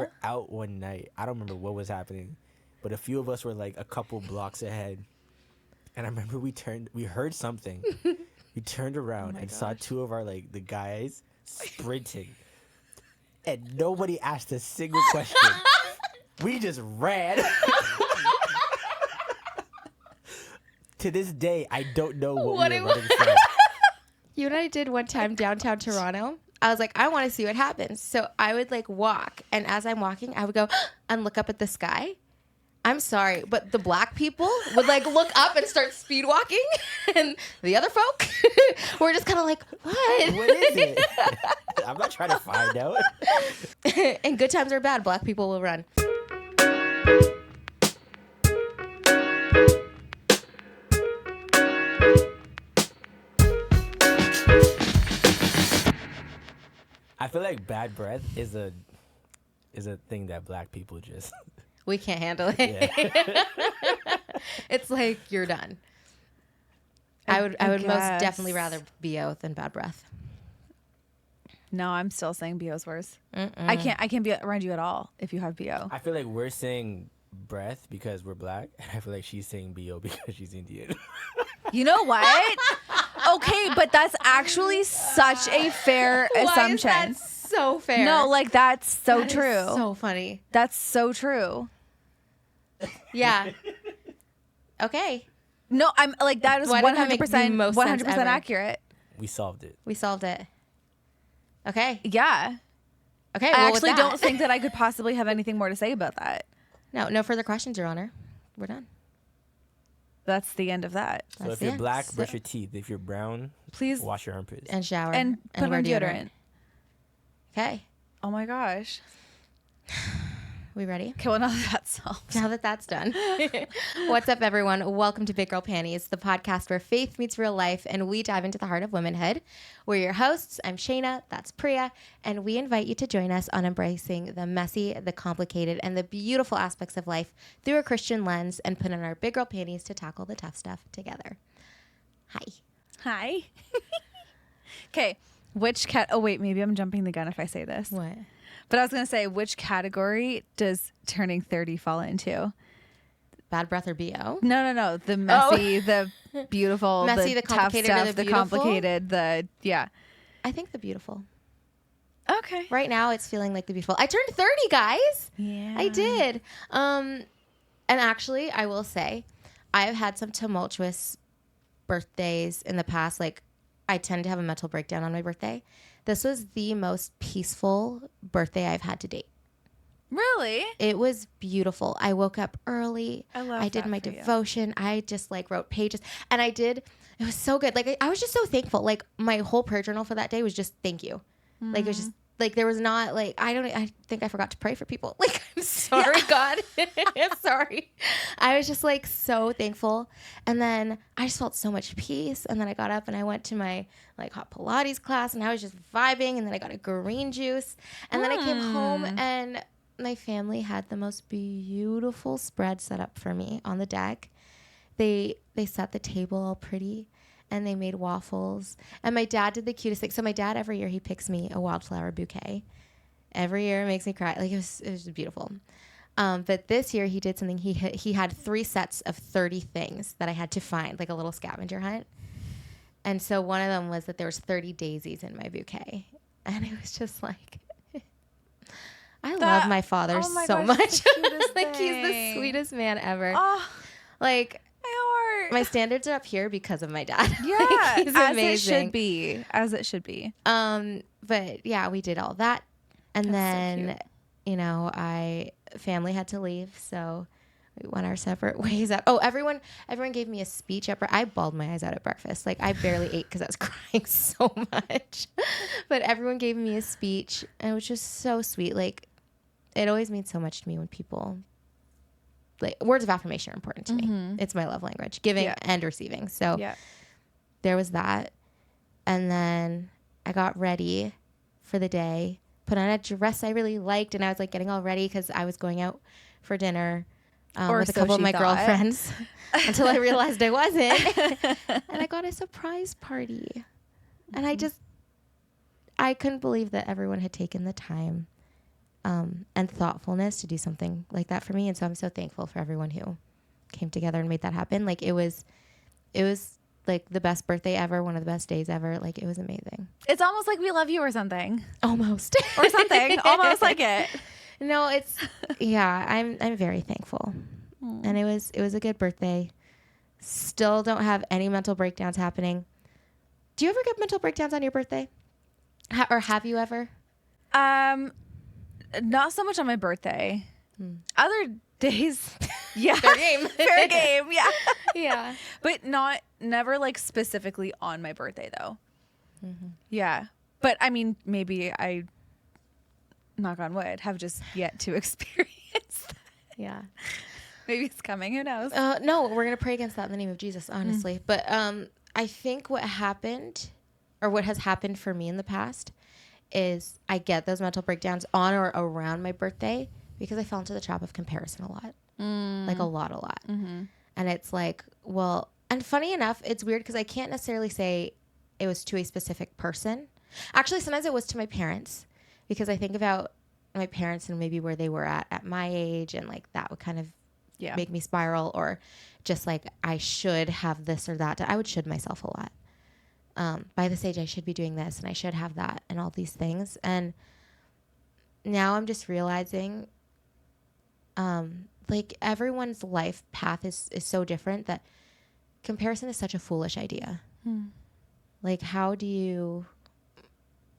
were out one night. I don't remember what was happening, but a few of us were like a couple blocks ahead. And I remember we heard something. We turned around and saw two of our, like, the guys sprinting. And nobody asked a single question. We just ran. To this day, I don't know what we were running from. You and I did one time downtown Toronto. I was like, I want to see what happens. So I would like walk. And as I'm walking, I would go and look up at the sky. I'm sorry, but the black people would like look up and start speed walking. And the other folk were just kind of like, what? What is it? I'm not trying to find out. And good times are bad. Black people will run. I feel like bad breath is a thing that black people just... We can't handle it. Yeah. It's like, you're done. I would most definitely rather BO than bad breath. No, I'm still saying BO's worse. I can't be around you at all if you have BO. I feel like we're saying breath because we're black. And I feel like she's saying BO because she's Indian. You know what? Okay, but that's actually such a fair assumption. Why is that so fair? No, like that's so true. So funny. That's so true. Yeah. Okay. No, I'm like that is 100% accurate. We solved it. We solved it. Okay. Yeah. Okay. I actually don't think that I could possibly have anything more to say about that. No further questions, Your Honor. We're done. That's the end of that. So if you're black, brush your teeth. If you're brown, please wash your armpits. And shower. And put on deodorant. Okay. Oh my gosh. We ready? Okay, well, now that that's done. What's up, everyone? Welcome to Big Girl Panties, the podcast where faith meets real life and we dive into the heart of womanhood. We're your hosts. I'm Shaina. That's Priya. And we invite you to join us on embracing the messy, the complicated, and the beautiful aspects of life through a Christian lens and put on our big girl panties to tackle the tough stuff together. Hi. Okay. Oh, wait, maybe I'm jumping the gun if I say this. What? But I was going to say, which category does turning 30 fall into? Bad breath or BO? No. The messy, the beautiful, messy, the tough stuff, the complicated, yeah. I think the beautiful. Okay. Right now, it's feeling like the beautiful. I turned 30, guys. Yeah. I did. And actually, I will say, I've had some tumultuous birthdays in the past. Like, I tend to have a mental breakdown on my birthday. This was the most peaceful birthday I've had to date. Really? It was beautiful. I woke up early. I did my devotion. I just like wrote pages and it was so good. Like I was just so thankful. Like my whole prayer journal for that day was just thank you. Mm-hmm. Like it was just like there was not like I think I forgot to pray for people. Like I'm sorry, God. I'm sorry. I was just like so thankful. And then I just felt so much peace. And then I got up and I went to my like hot Pilates class and I was just vibing. And then I got a green juice. And then I came home and my family had the most beautiful spread set up for me on the deck. They set the table all pretty. And they made waffles. And my dad did the cutest thing. So my dad, every year, he picks me a wildflower bouquet. Every year, it makes me cry. Like, it was beautiful. But this year, he did something. He had 3 sets of 30 things that I had to find, like a little scavenger hunt. And so one of them was that there was 30 daisies in my bouquet. And it was just like, I love my father so much. Like, he's the sweetest man ever. Oh. Like... My standards are up here because of my dad. Yeah, like, he's amazing. As it should be. But yeah, we did all that. And then, you know, family had to leave. So we went our separate ways out. Oh, everyone gave me a speech. I bawled my eyes out at breakfast. Like I barely ate because I was crying so much. But everyone gave me a speech. And it was just so sweet. Like it always means so much to me when people... Like words of affirmation are important to me. It's my love language, giving and receiving. So there was that. And then I got ready for the day, put on a dress I really liked. And I was like getting all ready because I was going out for dinner with a couple of my girlfriends until I realized I wasn't. And I got a surprise party. And I couldn't believe that everyone had taken the time and thoughtfulness to do something like that for me. And so I'm so thankful for everyone who came together and made that happen. Like it was like the best birthday ever, one of the best days ever. Like it was amazing. It's almost like we love you or something. Almost. Or something. Almost like it. No, it's yeah, I'm very thankful. And it was a good birthday. Still don't have any mental breakdowns happening. Do you ever get mental breakdowns on your birthday? Or have you ever? Not so much on my birthday. Other days, yeah. Fair game. Fair game, yeah. Yeah. But never like specifically on my birthday though. Yeah. But I mean, maybe I, knock on wood, have just yet to experience that. Yeah. Maybe it's coming, who knows? No, we're going to pray against that in the name of Jesus, honestly. But I think what happened, or what has happened for me in the past, is I get those mental breakdowns on or around my birthday because I fell into the trap of comparison a lot. Like a lot. And it's like, well, and funny enough, it's weird because I can't necessarily say it was to a specific person. Actually, sometimes it was to my parents because I think about my parents and maybe where they were at my age, and like that would kind of make me spiral, or just like I should have this or that. I would should myself a lot. By this age, I should be doing this and I should have that and all these things. And now I'm just realizing like everyone's life path is so different that comparison is such a foolish idea. Like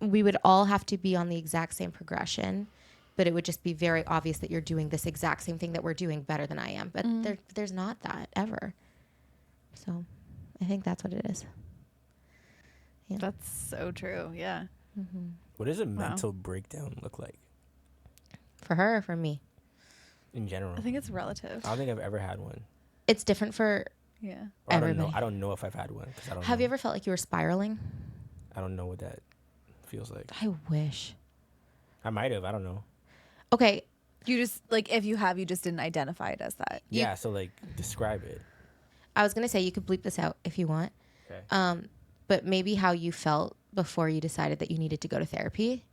we would all have to be on the exact same progression, but it would just be very obvious that you're doing this exact same thing that we're doing better than I am. But there's not that ever. So I think that's what it is. Yeah. That's so true. Yeah. What does a mental breakdown look like? For her or for me? In general. I think it's relative. I don't think I've ever had one. It's different for everybody. I don't know if I've had one. Have you ever felt like you were spiraling? I don't know what that feels like. I wish. I might have. I don't know. Okay. You just, like, if you have, you just didn't identify it as that. Yeah, so, like, describe it. I was going to say you could bleep this out if you want. Okay. But maybe how you felt before you decided that you needed to go to therapy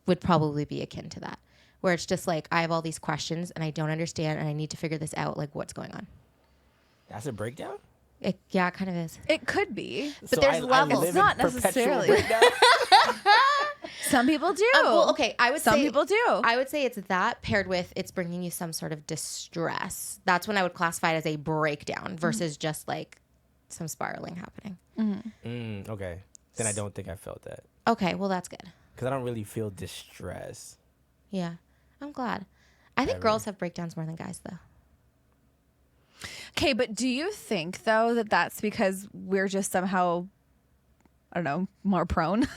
would probably be akin to that. Where it's just like, I have all these questions and I don't understand and I need to figure this out. Like, what's going on? That's a breakdown? It kind of is. It could be. But so there's levels. Not necessarily. Some people do. Well, okay. Some people do. I would say it's that paired with it's bringing you some sort of distress. That's when I would classify it as a breakdown versus just like some spiraling happening. Okay. Then I don't think I felt that. Okay. Well, that's good. Because I don't really feel distress. Yeah. I'm glad. I think girls have breakdowns more than guys, though. Okay, but do you think, though, that that's because we're just somehow, I don't know, more prone?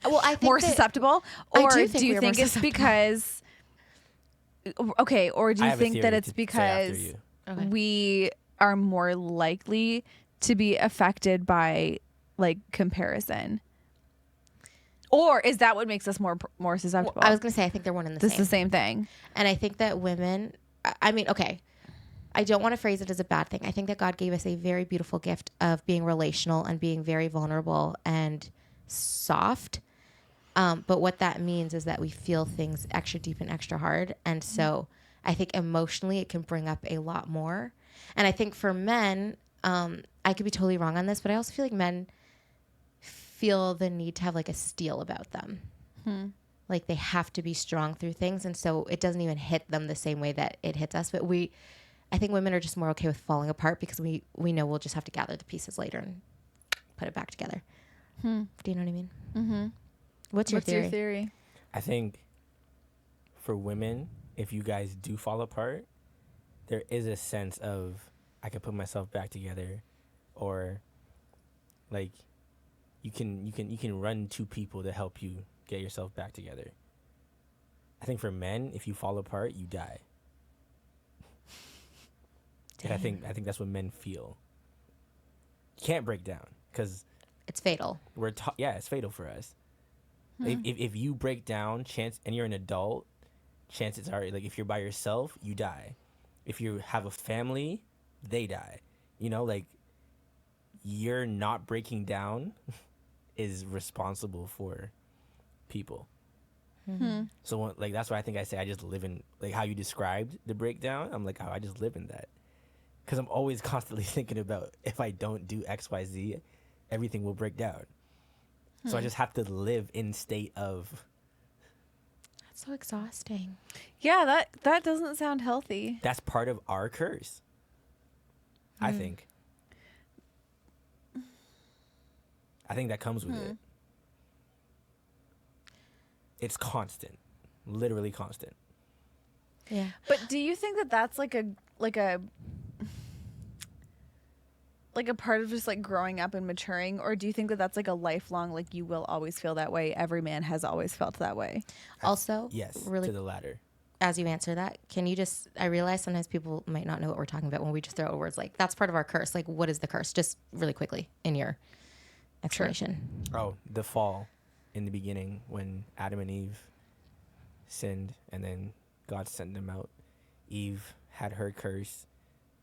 Well, I think more susceptible? Or do you think it's because... Okay, or do you think that it's because we are more likely to be affected by, like, comparison? Or is that what makes us more susceptible? Well, I was going to say, I think they're one and the same. This is the same thing. And I think that women... I mean, okay... I don't want to phrase it as a bad thing. I think that God gave us a very beautiful gift of being relational and being very vulnerable and soft. But what that means is that we feel things extra deep and extra hard. And so I think emotionally it can bring up a lot more. And I think for men, I could be totally wrong on this, but I also feel like men feel the need to have like a steel about them. Like they have to be strong through things. And so it doesn't even hit them the same way that it hits us. But I think women are just more okay with falling apart because we know we'll just have to gather the pieces later and put it back together. Do you know what I mean? Mm-hmm. What's your theory? I think for women, if you guys do fall apart, there is a sense of I can put myself back together, or like you can run to people to help you get yourself back together. I think for men, if you fall apart, you die. And I think that's what men feel. You can't break down because it's fatal. It's fatal for us. If you break down, and you're an adult, chances are like if you're by yourself, you die. If you have a family, they die. You know, like you're not breaking down is responsible for people. So like that's why I think I say I just live in like how you described the breakdown. I'm like, oh, I just live in that because I'm always constantly thinking about if I don't do XYZ, everything will break down. So I just have to live in state of. That's so exhausting. Yeah, that doesn't sound healthy. That's part of our curse. I think that comes with it. It's constant, literally constant. Yeah. But do you think that that's like a part of just like growing up and maturing, or do you think that that's like a lifelong, like you will always feel that way? Every man has always felt that way. Also, yes, really, to the latter. As you answer that, can you just, I realize sometimes people might not know what we're talking about when we just throw out words like, that's part of our curse. Like, what is the curse? Just really quickly in your explanation. Sure. Oh, the fall in the beginning when Adam and Eve sinned and then God sent them out. Eve had her curse,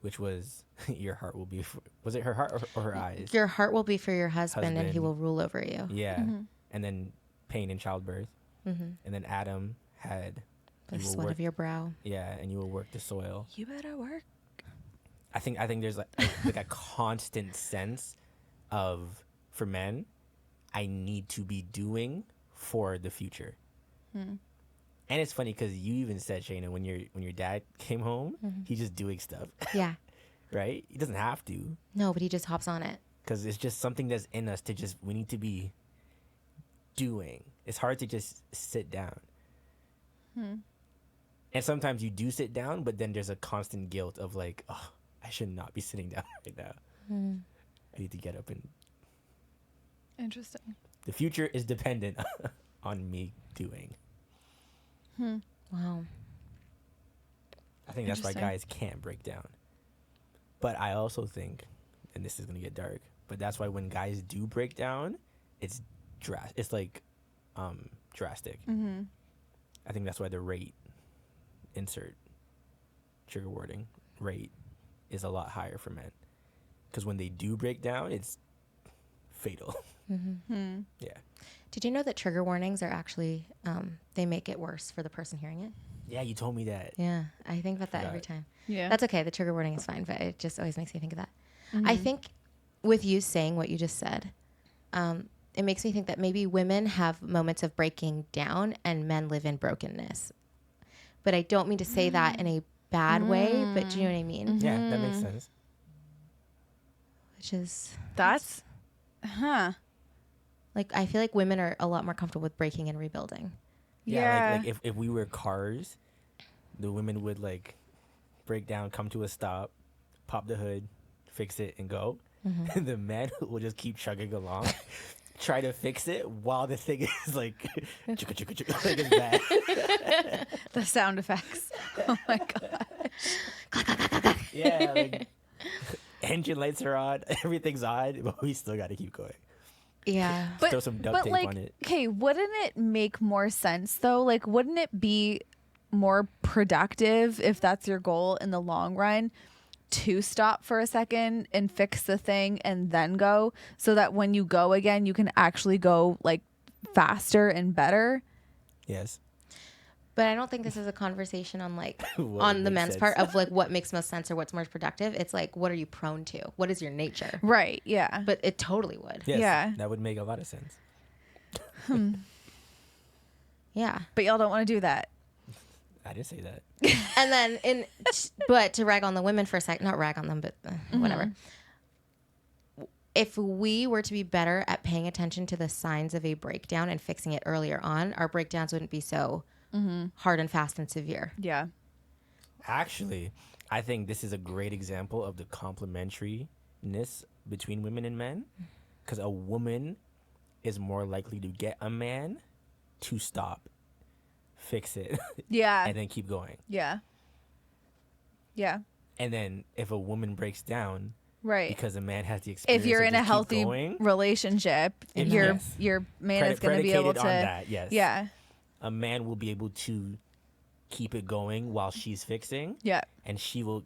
which was your heart will be for, was it her heart or her eyes? Your heart will be for your husband and he will rule over you. Yeah. And then pain in childbirth. And then Adam had the sweat of your brow. Yeah, and you will work the soil. You better work. I think there's like a constant sense of, for men, I need to be doing for the future. And it's funny because you even said, Shaina, when your dad came home, he's just doing stuff. Yeah. Right? He doesn't have to. No, but he just hops on it. Because it's just something that's in us to just, we need to be doing. It's hard to just sit down. And sometimes you do sit down, but then there's a constant guilt of like, oh, I should not be sitting down right now. I need to get up and... Interesting. The future is dependent on me doing. Wow. I think that's why guys can't break down. But I also think, and this is going to get dark, but that's why when guys do break down, it's like drastic. I think that's why the rate, insert trigger wording, rate is a lot higher for men. Because when they do break down, it's fatal. Yeah. Did you know that trigger warnings are actually, they make it worse for the person hearing it? Yeah, you told me that. Yeah, I think about that every time. Yeah. That's okay. The trigger warning is fine, but it just always makes me think of that. I think with you saying what you just said, it makes me think that maybe women have moments of breaking down and men live in brokenness. But I don't mean to say that in a bad way, but do you know what I mean? Yeah, that makes sense. Which is... That's... Like, I feel like women are a lot more comfortable with breaking and rebuilding. Yeah. Like if we were cars, the women would like break down, come to a stop, pop the hood, fix it, and go. And the men will just keep chugging along, try to fix it while the thing is like, like it's bad. The sound effects. Oh my gosh. Yeah, like engine lights are on, everything's on, but we still got to keep going. Yeah. But, throw some duct tape on it. Okay, wouldn't it make more sense though? Like, wouldn't it be more productive if that's your goal in the long run to stop for a second and fix the thing and then go, so that when you go again, you can actually go like faster and better? Yes. But I don't think this is a conversation on like on the men's part of like what makes most sense or what's most productive. It's like, what are you prone to? What is your nature? Right. Yeah. But it totally would. Yes, yeah. That would make a lot of sense. Yeah. But y'all don't want to do that. I didn't say that. And then but to rag on the women for a second, not rag on them, but whatever. If we were to be better at paying attention to the signs of a breakdown and fixing it earlier on, our breakdowns wouldn't be so hard and fast and severe. Yeah. Actually, I think this is a great example of the complementariness between women and men, because a woman is more likely to get a man to stop, fix it, Yeah. and then keep going. Yeah. Yeah. And then if a woman breaks down, right, because a man has the experience, if you're in a healthy relationship, your man is going to be able to. On that, yes. Yeah. A man will be able to keep it going while she's fixing. Yeah. And she will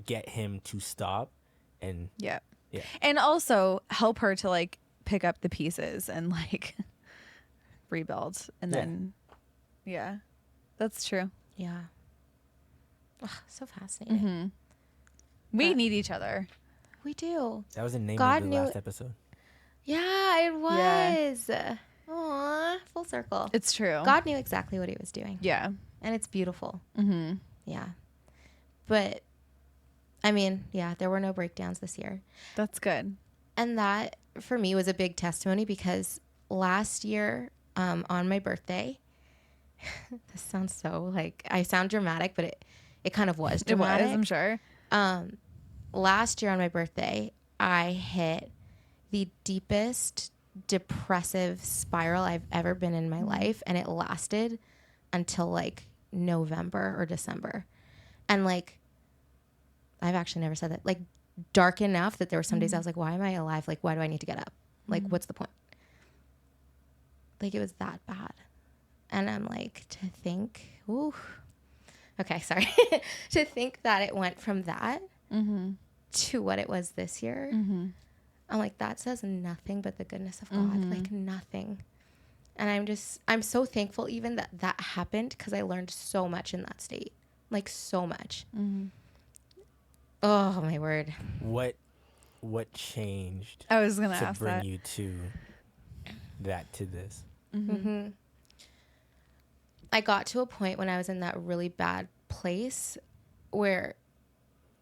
get him to stop, and yeah. Yeah. And also help her to like pick up the pieces and like rebuild and then Yeah. That's true. Yeah. Ugh, so fascinating. Mm-hmm. We need each other. We do. That was the name God of the last episode. Yeah, it was. Yeah. Aw, full circle. It's true. God knew exactly what he was doing. Yeah. And it's beautiful. Mm-hmm. Yeah. But, I mean, yeah, there were no breakdowns this year. That's good. And that, for me, was a big testimony because last year, on my birthday, this sounds so, like, I sound dramatic, but it kind of was dramatic. It was, I'm sure. Last year on my birthday, I hit the deepest depressive spiral I've ever been in my life, and it lasted until like November or December. And like, I've actually never said that, like, dark enough that there were some days I was like, why am I alive? Like, why do I need to get up? Like, what's the point? Like, it was that bad. And I'm like, to think, ooh, okay, sorry. To think that it went from that to what it was this year. I'm like, that says nothing but the goodness of God, like nothing. And I'm so thankful even that happened, because I learned so much in that state, like so much. Oh my word. What changed? I was gonna ask to bring that. you to this. I got to a point when I was in that really bad place where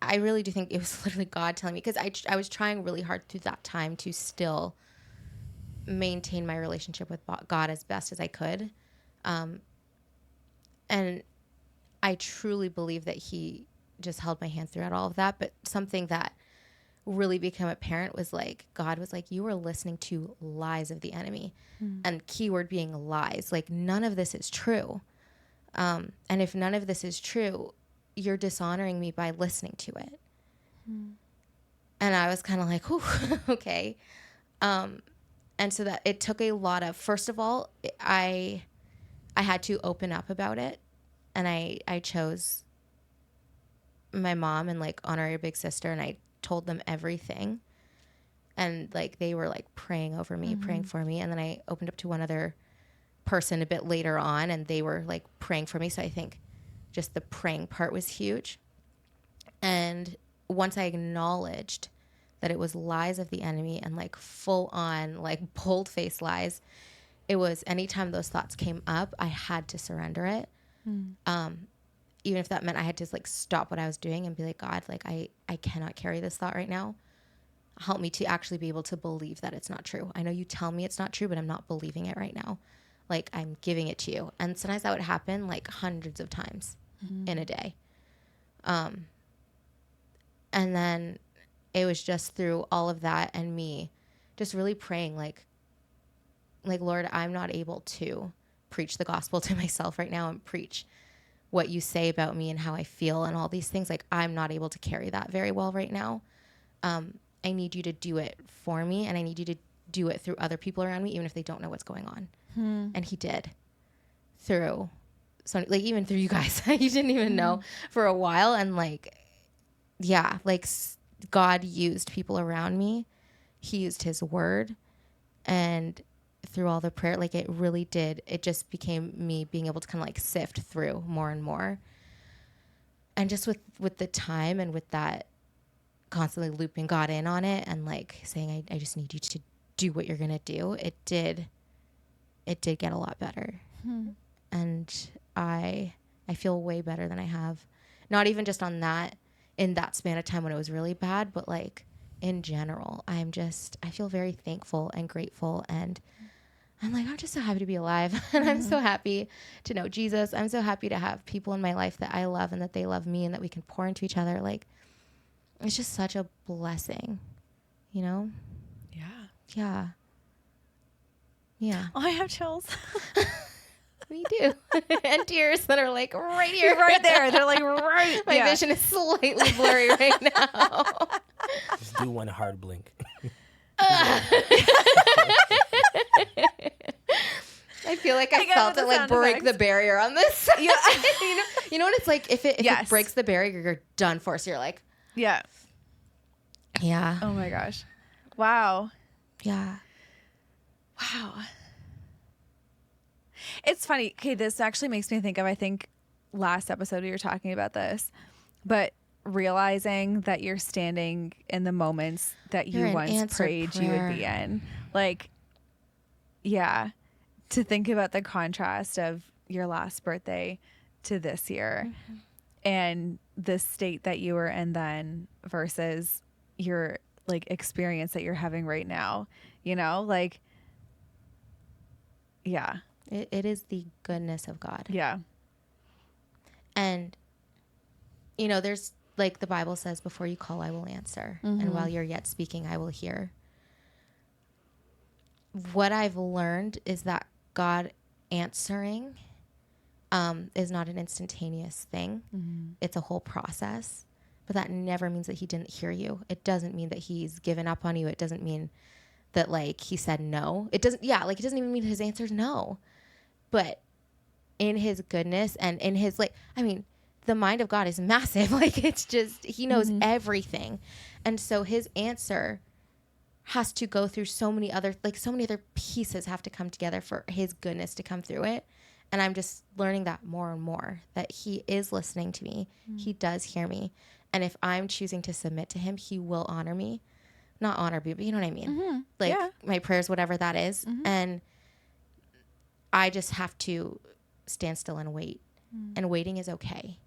I really do think it was literally God telling me, because I was trying really hard through that time to still maintain my relationship with God as best as I could. And I truly believe that he just held my hand throughout all of that. But something that really became apparent was like, God was like, you were listening to lies of the enemy. And keyword being lies. Like, none of this is true. And if none of this is true, you're dishonoring me by listening to it. And I was kind of like, whew, okay. And so that it took a lot of, first of all, I had to open up about it. And I chose my mom and like honorary big sister, and I told them everything. And like, they were like praying over me, praying for me. And then I opened up to one other person a bit later on, and they were like praying for me. So I think just the praying part was huge. And once I acknowledged that it was lies of the enemy and like full on like bold faced lies, it was anytime those thoughts came up, I had to surrender it. Even if that meant I had to like stop what I was doing and be like, God, like I cannot carry this thought right now. Help me to actually be able to believe that it's not true. I know you tell me it's not true, but I'm not believing it right now. Like, I'm giving it to you. And sometimes that would happen like hundreds of times in a day. And then it was just through all of that and me just really praying like, Lord, I'm not able to preach the gospel to myself right now and preach what you say about me and how I feel and all these things. Like, I'm not able to carry that very well right now. I need you to do it for me, and I need you to do it through other people around me, even if they don't know what's going on. And he did, through so like even through you guys. You didn't even know for a while. And like, yeah, like God used people around me. He used his word, and through all the prayer, like it really did. It just became me being able to kind of like sift through more and more. And just with the time and with that constantly looping God in on it and like saying, I just need you to do what you're going to do. It did get a lot better. And I feel way better than I have. Not even just on that, in that span of time when it was really bad, but like in general, I feel very thankful and grateful. And I'm like, I'm just so happy to be alive. And I'm so happy to know Jesus. I'm so happy to have people in my life that I love and that they love me and that we can pour into each other. Like, it's just such a blessing, you know? Yeah. Yeah. Yeah. Oh, I have chills. Me too. And tears that are like right here. Right there. They're like right. My vision is slightly blurry right now. Just do one hard blink. I feel like I felt it like break the barrier on this side. Yeah. you know what it's like? If it breaks the barrier, you're done for. So you're like, yeah. Yeah. Oh my gosh. Wow. Yeah. Wow. It's funny. Okay, this actually makes me think of, I think last episode we were talking about this, but realizing that you're standing in the moments that you once prayed you would be in. Like, yeah, to think about the contrast of your last birthday to this year and the state that you were in then versus your like experience that you're having right now, you know, like, yeah. It is the goodness of God. Yeah. And, you know, there's like the Bible says, before you call, I will answer. And while you're yet speaking, I will hear. What I've learned is that God answering is not an instantaneous thing. It's a whole process. But that never means that he didn't hear you. It doesn't mean that he's given up on you. It doesn't mean that like he said no. It doesn't, yeah, like it doesn't even mean his answer is no. But in his goodness and in his, like, I mean, the mind of God is massive. Like, it's just, he knows everything. And so his answer has to go through so many other pieces have to come together for his goodness to come through it. And I'm just learning that more and more, that he is listening to me. He does hear me. And if I'm choosing to submit to him, he will honor me. Not honor me, but you know what I mean? Like, my prayers, whatever that is. And I just have to stand still and wait. And waiting is okay.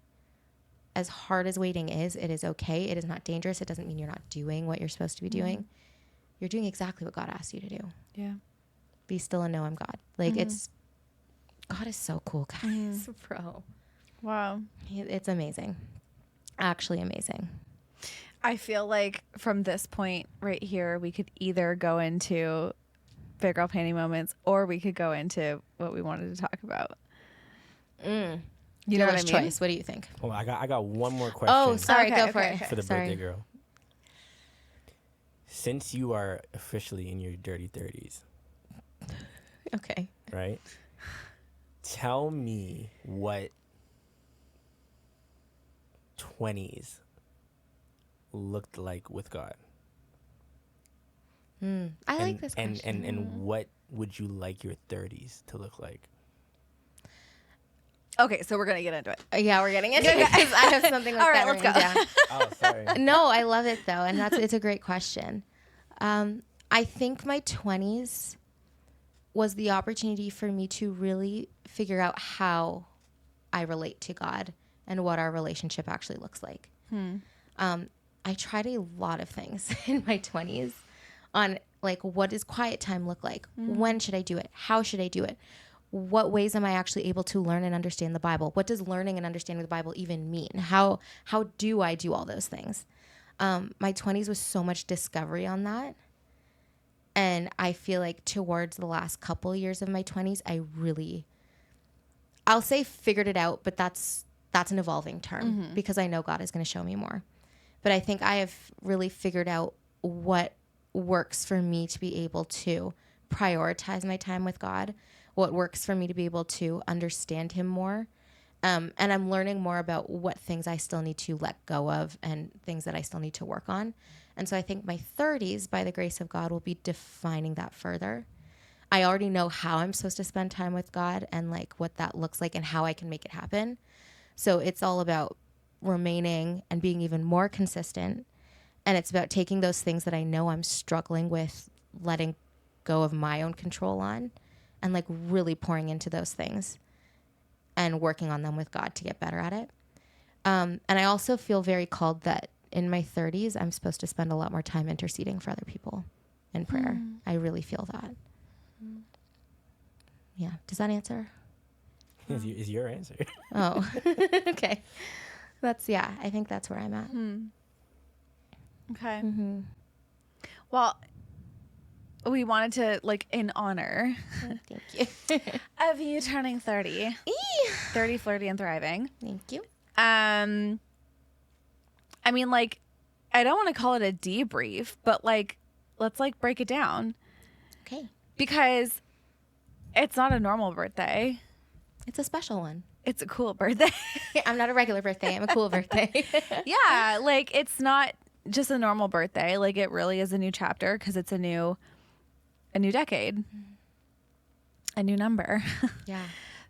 As hard as waiting is, it is okay. It is not dangerous. It doesn't mean you're not doing what you're supposed to be doing. You're doing exactly what God asked you to do. Yeah. Be still and know I'm God. Like, God is so cool, guys. Bro. Wow. It's amazing. Actually amazing. I feel like from this point right here, we could either go into Big Girl Panty Moments or we could go into what we wanted to talk about. You know what I mean? Choice. What do you think? Well, I got one more question. Oh, sorry. Go for it. For the birthday girl. Since you are officially in your dirty 30s. Okay. Right? Tell me what 20s looked like with God. I like this question. And what would you like your 30s to look like? Okay, so we're going to get into it. Yeah, we're getting into it because I have something like that. All right, let's go. Down. Oh, sorry. No, I love it though, and it's a great question. I think my 20s was the opportunity for me to really figure out how I relate to God and what our relationship actually looks like. I tried a lot of things in my 20s on like, what does quiet time look like? When should I do it? How should I do it? What ways am I actually able to learn and understand the Bible? What does learning and understanding the Bible even mean? How do I do all those things? My 20s was so much discovery on that. And I feel like towards the last couple years of my 20s, I'll say figured it out, but that's an evolving term because I know God is going to show me more. But I think I have really figured out what works for me to be able to prioritize my time with God, what works for me to be able to understand him more. And I'm learning more about what things I still need to let go of and things that I still need to work on. And so I think my 30s, by the grace of God, will be defining that further. I already know how I'm supposed to spend time with God and like what that looks like and how I can make it happen. So it's all about remaining and being even more consistent. And it's about taking those things that I know I'm struggling with, letting go of my own control on, and like really pouring into those things and working on them with God to get better at it. And I also feel very called that in my 30s, I'm supposed to spend a lot more time interceding for other people in prayer. I really feel that. Yeah. Does that answer? Is your answer. Oh, okay. I think that's where I'm at. Okay. Well, we wanted to, like, in honor thank you of you turning 30. 30, flirty, and thriving. Thank you. I mean, like, I don't want to call it a debrief, but like, let's like break it down. Okay. Because it's not a normal birthday. It's a special one. It's a cool birthday. I'm not a regular birthday. I'm a cool birthday. Yeah. Like, it's not just a normal birthday. Like, it really is a new chapter because it's a new decade. a new number. Yeah.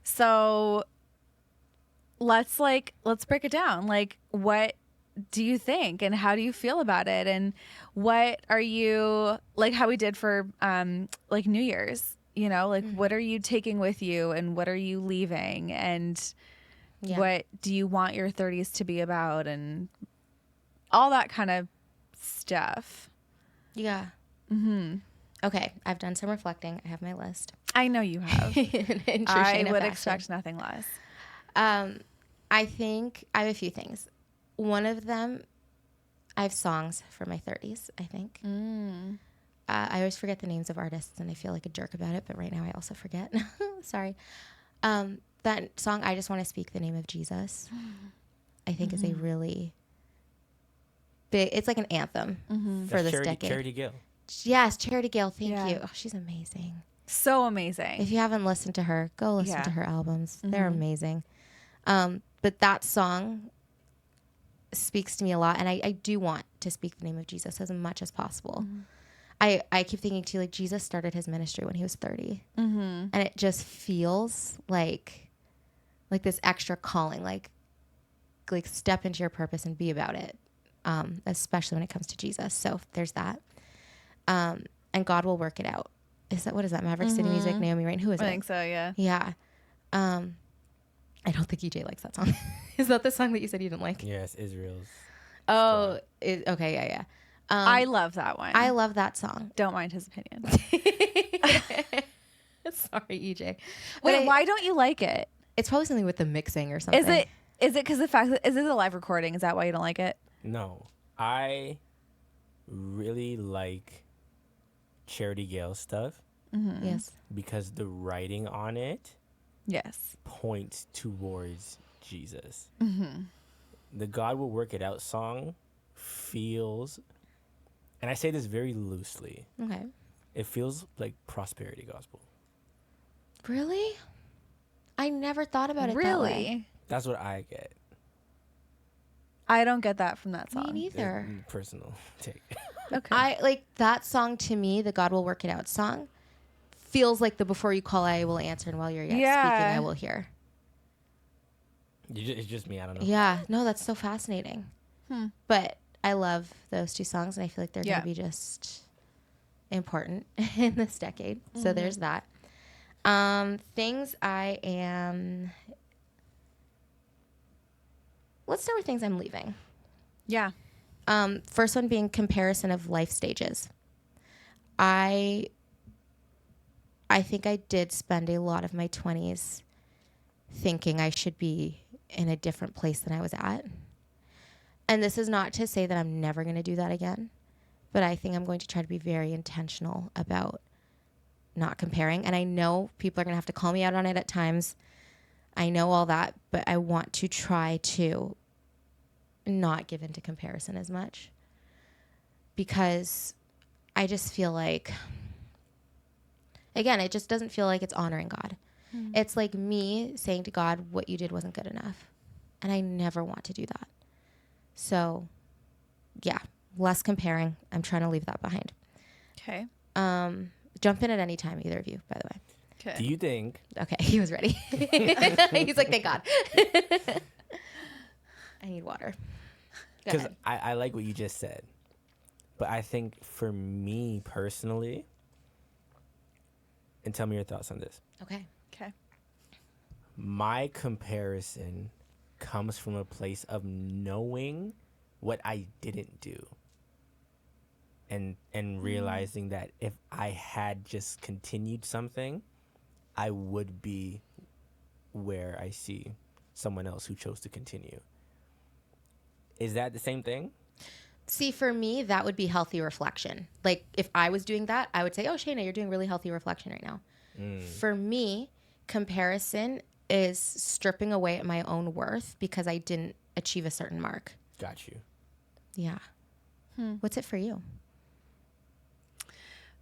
So let's break it down. Like, what do you think and how do you feel about it? And what are you, like how we did for like New Year's, you know, like what are you taking with you and what are you leaving, and what do you want your 30s to be about, and all that kind of stuff. Yeah. Okay, I've done some reflecting. I have my list. I know you have. In I would fashion. expect nothing less. I think I have a few things. One of them, I have songs for my 30s, I think. I always forget the names of artists, and I feel like a jerk about it, but right now I also forget. Sorry. That song, I Just Want to Speak the Name of Jesus, I think is a really big, it's like an anthem for this decade. Charity Gill. Yes, Charity Gill, thank you. Oh, she's amazing. So amazing. If you haven't listened to her, go listen to her albums. They're amazing. But that song speaks to me a lot, and I do want to speak the name of Jesus as much as possible. I keep thinking too, like, Jesus started his ministry when he was 30, and it just feels like this extra calling, like step into your purpose and be about it, especially when it comes to Jesus. So there's that, and God will work it out. What is that? Maverick City Music, Naomi Rain. Who is it? I think so. Yeah. Yeah. I don't think EJ likes that song. Is that the song that you said you didn't like? Yes, Israel's. Oh, okay, yeah. I love that one. I love that song. Don't mind his opinion. Sorry, EJ. Wait, why don't you like it? It's probably something with the mixing or something. Is it because the fact that is it a live recording? Is that why you don't like it? No, I really like Charity Gill stuff. Yes. Because the writing on it, yes, points towards Jesus. The God Will Work It Out song feels, and I say this very loosely, Okay. it feels like prosperity gospel. Really? I never thought about it that way. That's what I get. I don't get that from that song. Me neither. Personal take. Okay. I like that song to me, the God Will Work It Out song, feels like the before you call I will answer, and while you're yet speaking I will hear. It's just me, I don't know. Yeah, no, that's so fascinating. But I love those two songs, and I feel like they're going to be just important in this decade. So there's that. Things I am... Let's start with things I'm leaving. Yeah. First one being comparison of life stages. I think I did spend a lot of my 20s thinking I should be in a different place than I was at. And this is not to say that I'm never going to do that again, but I think I'm going to try to be very intentional about not comparing. And I know people are going to have to call me out on it at times. I know all that, but I want to try to not give into comparison as much, because I just feel like, again, it just doesn't feel like it's honoring God. It's like me saying to God, what you did wasn't good enough. And I never want to do that. So, yeah, less comparing. I'm trying to leave that behind. Okay. Jump in at any time, either of you, by the way. Okay. Do you think... Okay, he was ready. He's like, thank God. I need water. Because I like what you just said. But I think for me personally... And tell me your thoughts on this. Okay. My comparison comes from a place of knowing what I didn't do. And realizing that if I had just continued something, I would be where I see someone else who chose to continue. Is that the same thing? See, for me, that would be healthy reflection. Like, if I was doing that, I would say, oh, Shaina, you're doing really healthy reflection right now. For me, comparison is stripping away at my own worth because I didn't achieve a certain mark. Got you. Yeah. What's it for you?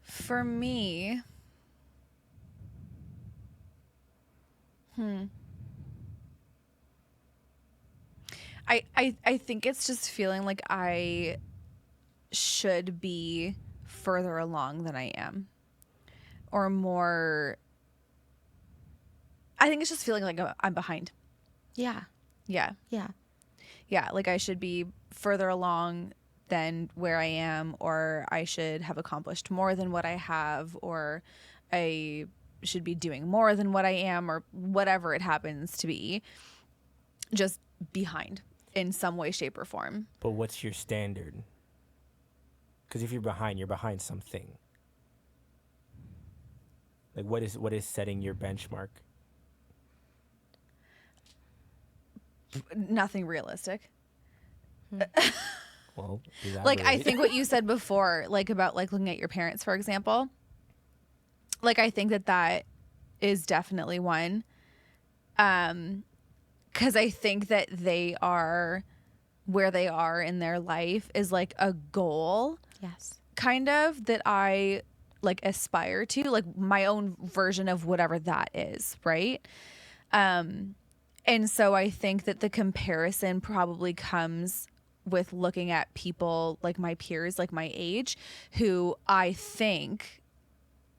For me, I think it's just feeling like I should be further along than I am, or more I think it's just feeling like I'm behind. Yeah. Yeah. Yeah. Yeah. Like I should be further along than where I am, or I should have accomplished more than what I have, or I should be doing more than what I am, or whatever it happens to be. Just behind in some way, shape, or form. But what's your standard? Because if you're behind something. Like what is setting your benchmark? Nothing realistic. Well, like I think what you said before, like about like looking at your parents, for example. Like I think that is definitely one. Because I think that they are where they are in their life is like a goal. Yes. Kind of that I like aspire to, like my own version of whatever that is, right? And so I think that the comparison probably comes with looking at people like my peers, like my age, who I think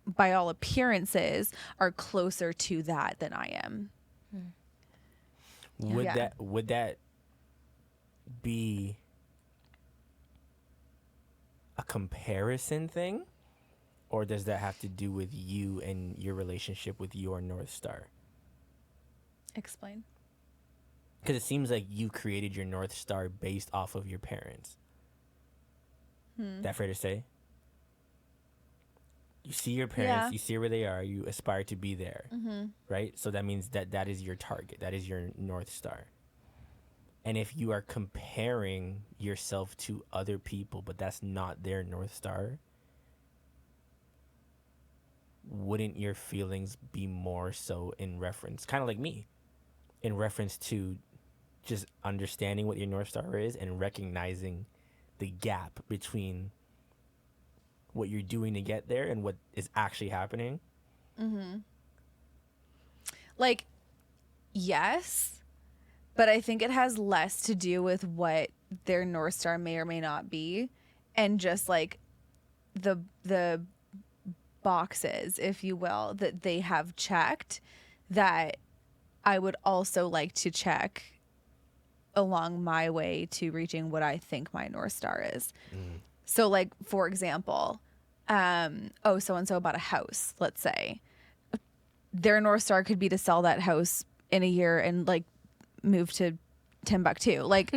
by all appearances are closer to that than I am. Would that be a comparison thing, or does that have to do with you and your relationship with your North Star? Explain. Because it seems like you created your North Star based off of your parents. That fair to say? You see your parents, you see where they are, you aspire to be there, right? So that means that is your target, that is your North Star. And if you are comparing yourself to other people, but that's not their North Star, wouldn't your feelings be more so in reference, kind of like me, in reference to just understanding what your North Star is and recognizing the gap between what you're doing to get there and what is actually happening? Like, yes, but I think it has less to do with what their North Star may or may not be, and just like the boxes, if you will, that they have checked that I would also like to check along my way to reaching what I think my North Star is. So like, for example, so-and-so bought a house, let's say. Their North Star could be to sell that house in a year and like move to Timbuktu, like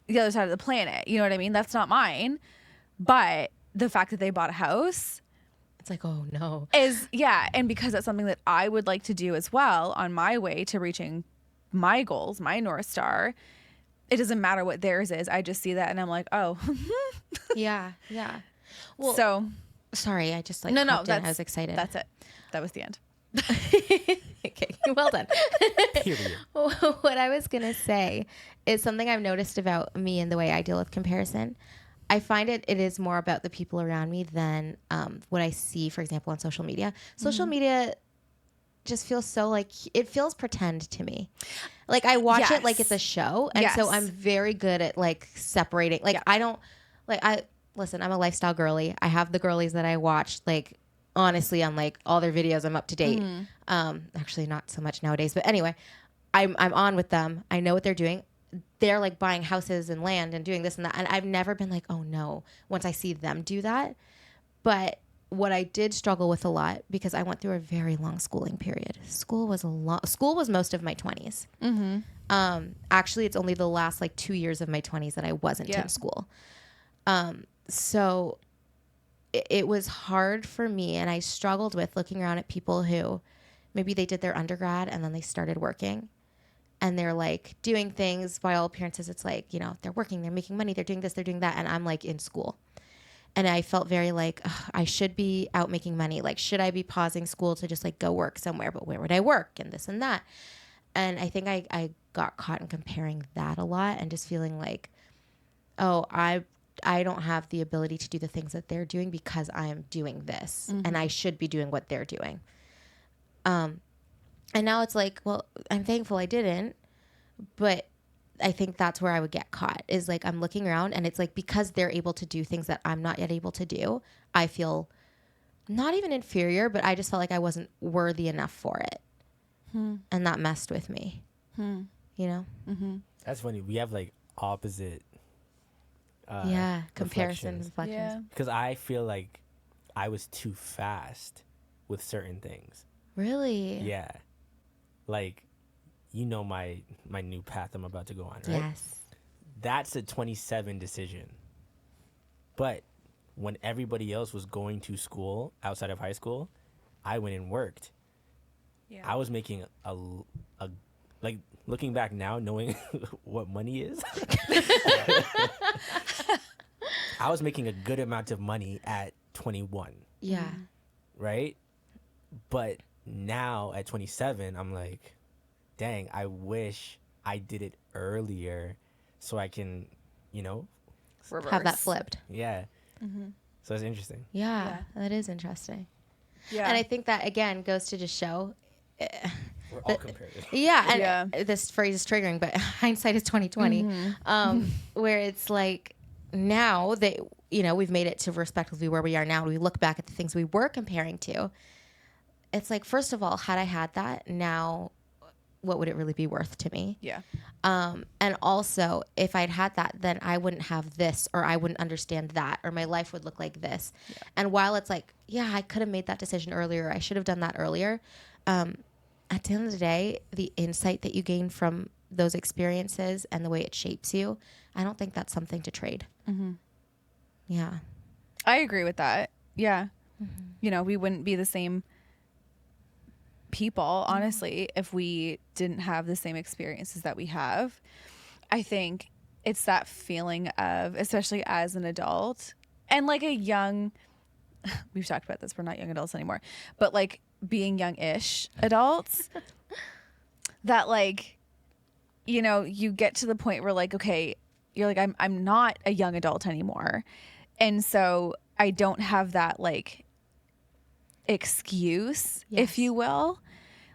the other side of the planet. You know what I mean? That's not mine. But the fact that they bought a house, it's like, oh no. And because that's something that I would like to do as well on my way to reaching my goals, my North Star, it doesn't matter what theirs is. I just see that and I'm like, oh. Yeah. Well, so sorry, I just like no, I was excited. That's it. That was the end. Okay, well done. What I was gonna say is something I've noticed about me and the way I deal with comparison. I find it is more about the people around me than what I see, for example, on social media. Social media just feels so like it feels pretend to me. Like I watch it like it's a show, and so I'm very good at like separating. Like I don't listen. I'm a lifestyle girly. I have the girlies that I watch. Like honestly, on like all their videos, I'm up to date. Actually, not so much nowadays, but anyway, I'm on with them. I know what they're doing. They're like buying houses and land and doing this and that. And I've never been like, oh no, once I see them do that. But what I did struggle with a lot, because I went through a very long schooling period. School was most of my 20s. Actually, it's only the last like 2 years of my 20s that I wasn't in school. So it was hard for me, and I struggled with looking around at people who maybe they did their undergrad and then they started working. And they're like doing things, by all appearances, it's like, you know, they're working, they're making money, they're doing this, they're doing that. And I'm like in school. And I felt very like, I should be out making money. Like, should I be pausing school to just like go work somewhere? But where would I work? And this and that. And I think I got caught in comparing that a lot and just feeling like, oh, I don't have the ability to do the things that they're doing because I am doing this. And I should be doing what they're doing. And now it's like, well, I'm thankful I didn't, but I think that's where I would get caught, is like I'm looking around and it's like because they're able to do things that I'm not yet able to do, I feel not even inferior, but I just felt like I wasn't worthy enough for it. and that messed with me. You know? That's funny. We have like opposite comparison reflections. Yeah. Because I feel like I was too fast with certain things. Really? Yeah. Like, you know my new path I'm about to go on, right? Yes. That's a 27 decision. But when everybody else was going to school outside of high school, I went and worked. Yeah. I was making a like, looking back now, knowing what money is, I was making a good amount of money at 21. Yeah. Right? But now at 27, I'm like, dang, I wish I did it earlier so I can, you know, reverse. Have that flipped. Yeah. So it's interesting. Yeah, that is interesting. Yeah. And I think that, again, goes to just show. We're all comparative. Yeah, and this phrase is triggering, but hindsight is 20/20. Where it's like, now that, you know, we've made it to respectively where we are now, we look back at the things we were comparing to. It's like, first of all, had I had that now, what would it really be worth to me? Yeah. And also, if I'd had that, then I wouldn't have this, or I wouldn't understand that, or my life would look like this. Yeah. And while it's like, yeah, I could have made that decision earlier, I should have done that earlier. At the end of the day, the insight that you gain from those experiences and the way it shapes you, I don't think that's something to trade. Yeah. I agree with that. Yeah. You know, we wouldn't be the same people, honestly, if we didn't have the same experiences that we have. I think it's that feeling of, especially as an adult and like a young, we've talked about this, we're not young adults anymore, but like being young-ish adults, that like, you know, you get to the point where like, okay, you're like, I'm not a young adult anymore. And so I don't have that like excuse, if you will.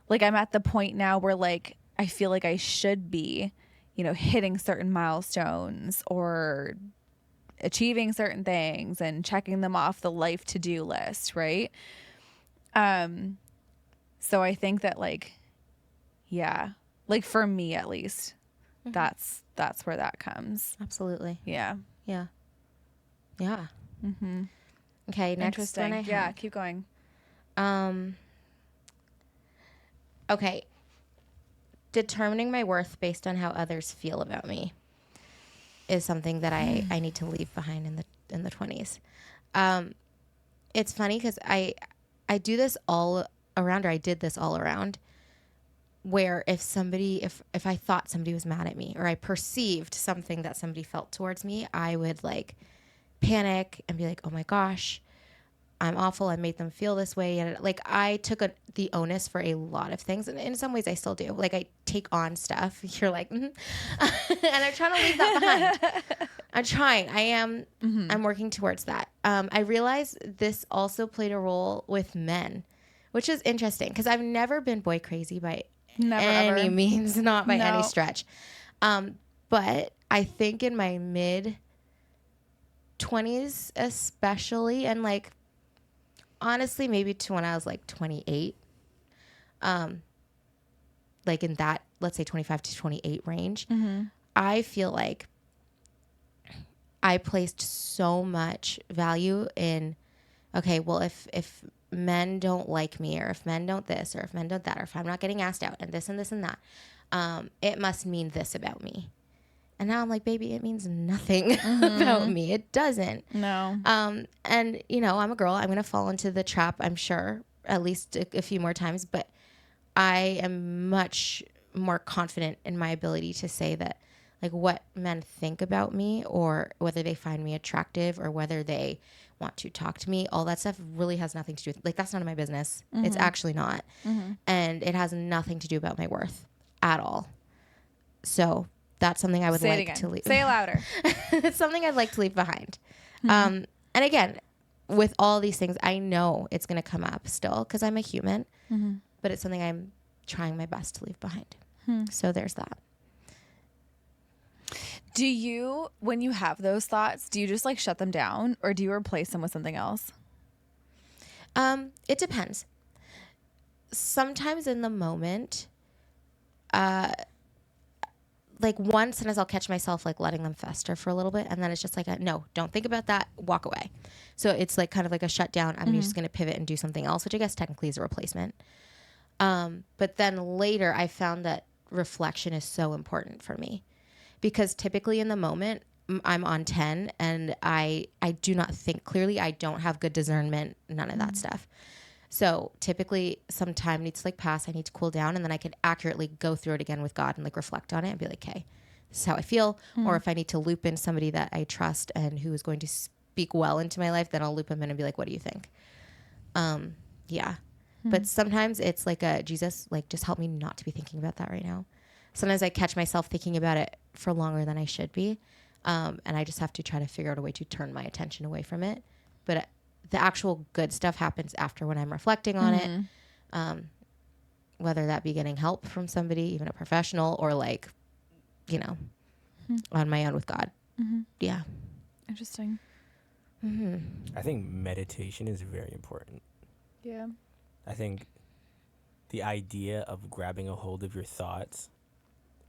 Like, I'm at the point now where like I feel like I should be, you know, hitting certain milestones or achieving certain things and checking them off the life to-do list, right? So I think that like, yeah, like for me at least, that's where that comes. Absolutely. Yeah. Yeah. Okay, next one I have. Yeah, keep going. Okay. Determining my worth based on how others feel about me is something that I need to leave behind in the 20s. It's funny because I do this all around, or I did this all around, where if I thought somebody was mad at me, or I perceived something that somebody felt towards me, I would like panic and be like, oh my gosh, I'm awful, I made them feel this way. And like, I took the onus for a lot of things, and in some ways I still do. Like, I take on stuff. You're like, and I'm trying to leave that behind. I'm trying. I am. I'm working towards that. I realize this also played a role with men, which is interesting because I've never been boy crazy by any means, not by any stretch. But I think in my mid 20s especially, and like honestly maybe to when I was like 28, like in that, let's say 25 to 28 range, I feel like I placed so much value in, okay, well, if men don't like me, or if men don't this, or if men don't that, or if I'm not getting asked out and this and this and that, it must mean this about me. And now I'm like, baby, it means nothing about me. It doesn't. No. And, you know, I'm a girl. I'm going to fall into the trap, I'm sure, at least a few more times. But I am much more confident in my ability to say that, like, what men think about me, or whether they find me attractive, or whether they want to talk to me, all that stuff really has nothing to do with, like, that's none of my business. It's actually not. And it has nothing to do about my worth at all. So that's something I would like to leave. Say it louder. It's something I'd like to leave behind. And again, with all these things, I know it's going to come up still because I'm a human, but it's something I'm trying my best to leave behind. So there's that. Do you, when you have those thoughts, do you just like shut them down, or do you replace them with something else? It depends. Sometimes in the moment, like sometimes I'll catch myself like letting them fester for a little bit, and then it's just like, no, don't think about that, walk away. So it's like kind of like a shutdown. I'm just going to pivot and do something else, which I guess technically is a replacement. But then later I found that reflection is so important for me, because typically in the moment I'm on 10 and I do not think clearly. I don't have good discernment, none of that stuff. So typically some time needs to like pass. I need to cool down, and then I can accurately go through it again with God and like reflect on it and be like, okay, this is how I feel. Or if I need to loop in somebody that I trust and who is going to speak well into my life, then I'll loop them in and be like, what do you think? Yeah. But sometimes it's like Jesus, like just help me not to be thinking about that right now. Sometimes I catch myself thinking about it for longer than I should be. And I just have to try to figure out a way to turn my attention away from it. But the actual good stuff happens after, when I'm reflecting on it, whether that be getting help from somebody, even a professional, or like, on my own with God. Yeah. Interesting. I think meditation is very important. Yeah. I think the idea of grabbing a hold of your thoughts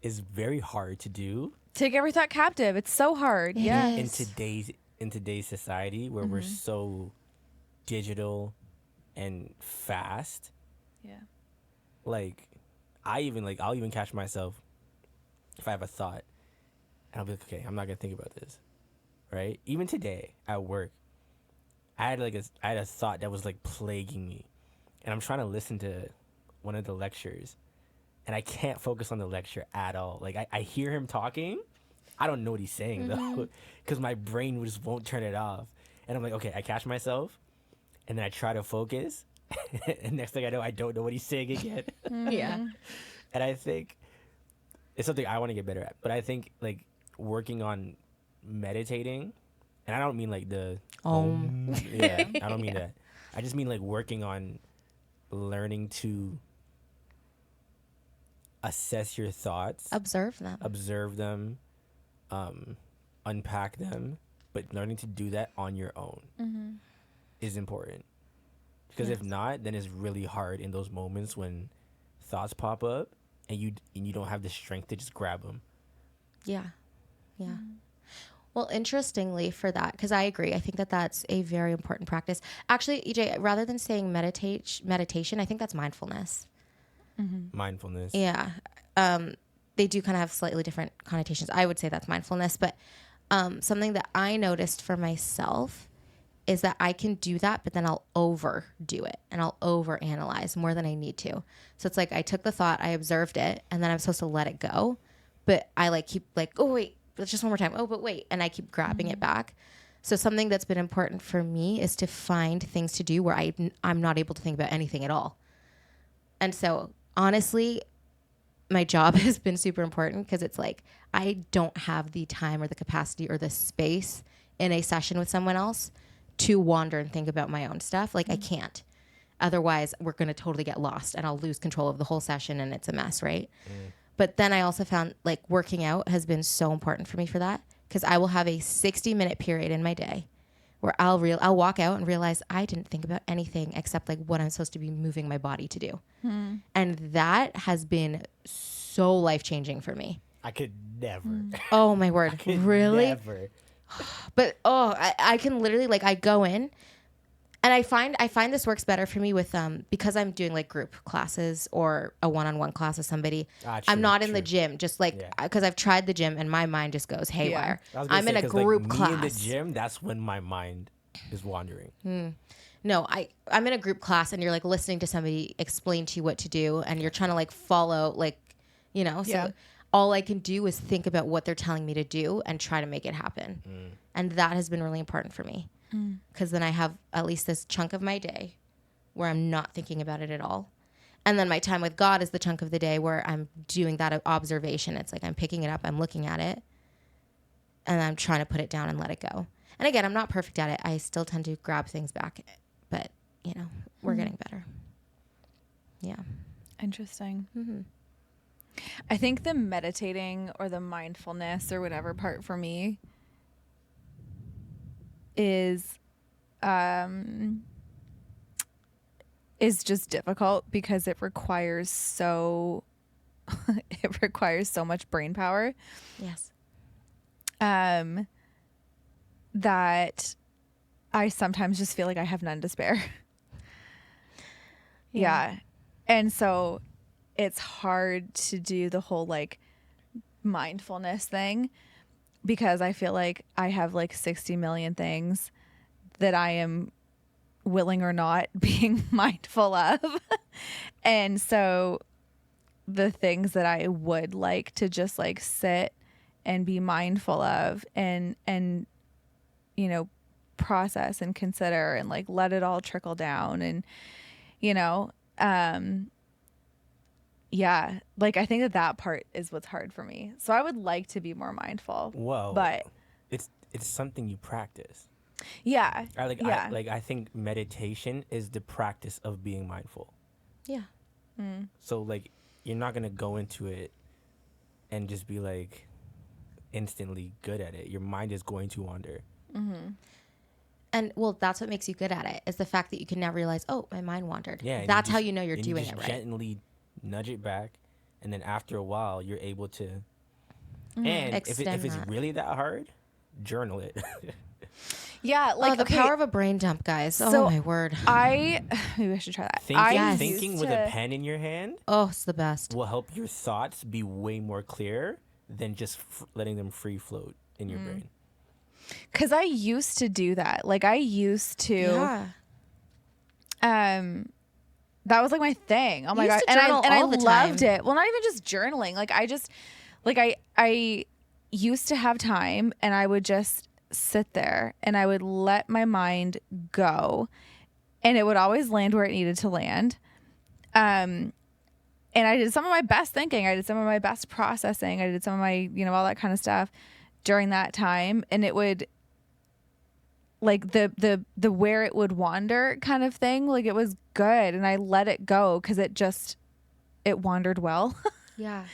is very hard to do. Take every thought captive. It's so hard. In today's society where we're so digital and fast. Yeah. Like I'll even catch myself if I have a thought, and I'll be like, okay, I'm not gonna think about this. Right? Even today at work, I had a thought that was like plaguing me. And I'm trying to listen to one of the lectures, and I can't focus on the lecture at all. Like I hear him talking. I don't know what he's saying though, because my brain just won't turn it off. And I'm like, okay, I catch myself, and then I try to focus, and next thing I know, I don't know what he's saying again. Yeah. And I think it's something I want to get better at. But I think like working on meditating, and I don't mean like the yeah, I don't mean that. I just mean like working on learning to assess your thoughts, Observe them, unpack them, but learning to do that on your own is important. Because if not, then it's really hard in those moments when thoughts pop up and you don't have the strength to just grab them. Yeah. Well, interestingly for that, because I agree, I think that that's a very important practice. Actually, EJ, rather than saying meditation, I think that's mindfulness. Mindfulness. Yeah. They do kind of have slightly different connotations. I would say that's mindfulness, but something that I noticed for myself is that I can do that, but then I'll overdo it and I'll overanalyze more than I need to. So it's like I took the thought, I observed it, and then I'm supposed to let it go, but I like keep like, oh wait, let's just one more time. Oh, but wait, and I keep grabbing it back. So something that's been important for me is to find things to do where I'm not able to think about anything at all. And so honestly, my job has been super important, because it's like I don't have the time or the capacity or the space in a session with someone else to wander and think about my own stuff. Like I can't. Otherwise, we're going to totally get lost and I'll lose control of the whole session and it's a mess, right? But then I also found like working out has been so important for me for that, because I will have a 60-minute period in my day where I'll walk out and realize I didn't think about anything except like what I'm supposed to be moving my body to do. And that has been so life-changing for me. I could never. Oh my word. Really? Never. But I can literally like I go in, and I find this works better for me with because I'm doing like group classes or a one-on-one class with somebody. I'm not in the gym, just like because I've tried the gym and my mind just goes haywire. I'm in a group class. Me in the gym, that's when my mind is wandering. No, I'm in a group class and you're like listening to somebody explain to you what to do, and you're trying to like follow, like, so all I can do is think about what they're telling me to do and try to make it happen. And that has been really important for me, because then I have at least this chunk of my day where I'm not thinking about it at all. And then my time with God is the chunk of the day where I'm doing that observation. It's like I'm picking it up, I'm looking at it, and I'm trying to put it down and let it go. And again, I'm not perfect at it. I still tend to grab things back, but, we're getting better. Yeah. Interesting. I think the meditating or the mindfulness or whatever part for me is just difficult because it requires so it requires so much brain power. Yes. That I sometimes just feel like I have none to spare. Yeah. And so it's hard to do the whole like mindfulness thing because I feel like I have like 60 million things that I am willing or not being mindful of. And so the things that I would like to just like sit and be mindful of and you know, process and consider and like let it all trickle down and, you know, yeah, like I think that part is what's hard for me. So I would like to be more mindful. Whoa. But it's something you practice. Yeah. I think meditation is the practice of being mindful. Yeah. So like you're not going to go into it and just be like instantly good at it. Your mind is going to wander. And well, that's what makes you good at it is the fact that you can now realize, oh, my mind wandered. Yeah, that's how you know you're doing it right. Gently nudge it back, and then after a while, you're able to. And if it's really that hard, journal it. Yeah, like the power of a brain dump, guys. So oh my word! Maybe I should try that. Thinking with a pen in your hand. Oh, it's the best. Will help your thoughts be way more clear than just letting them free float in your brain. Because I used to do that. Like I used to. Yeah. That was like my thing. Oh my God. And I loved it. Well, not even just journaling. Like I used to have time and I would just sit there and I would let my mind go and it would always land where it needed to land. And I did some of my best thinking. I did some of my best processing. I did some of my, you know, all that kind of stuff during that time. And it would like the where it would wander kind of thing. Like it was good. And I let it go because it wandered well. Yeah.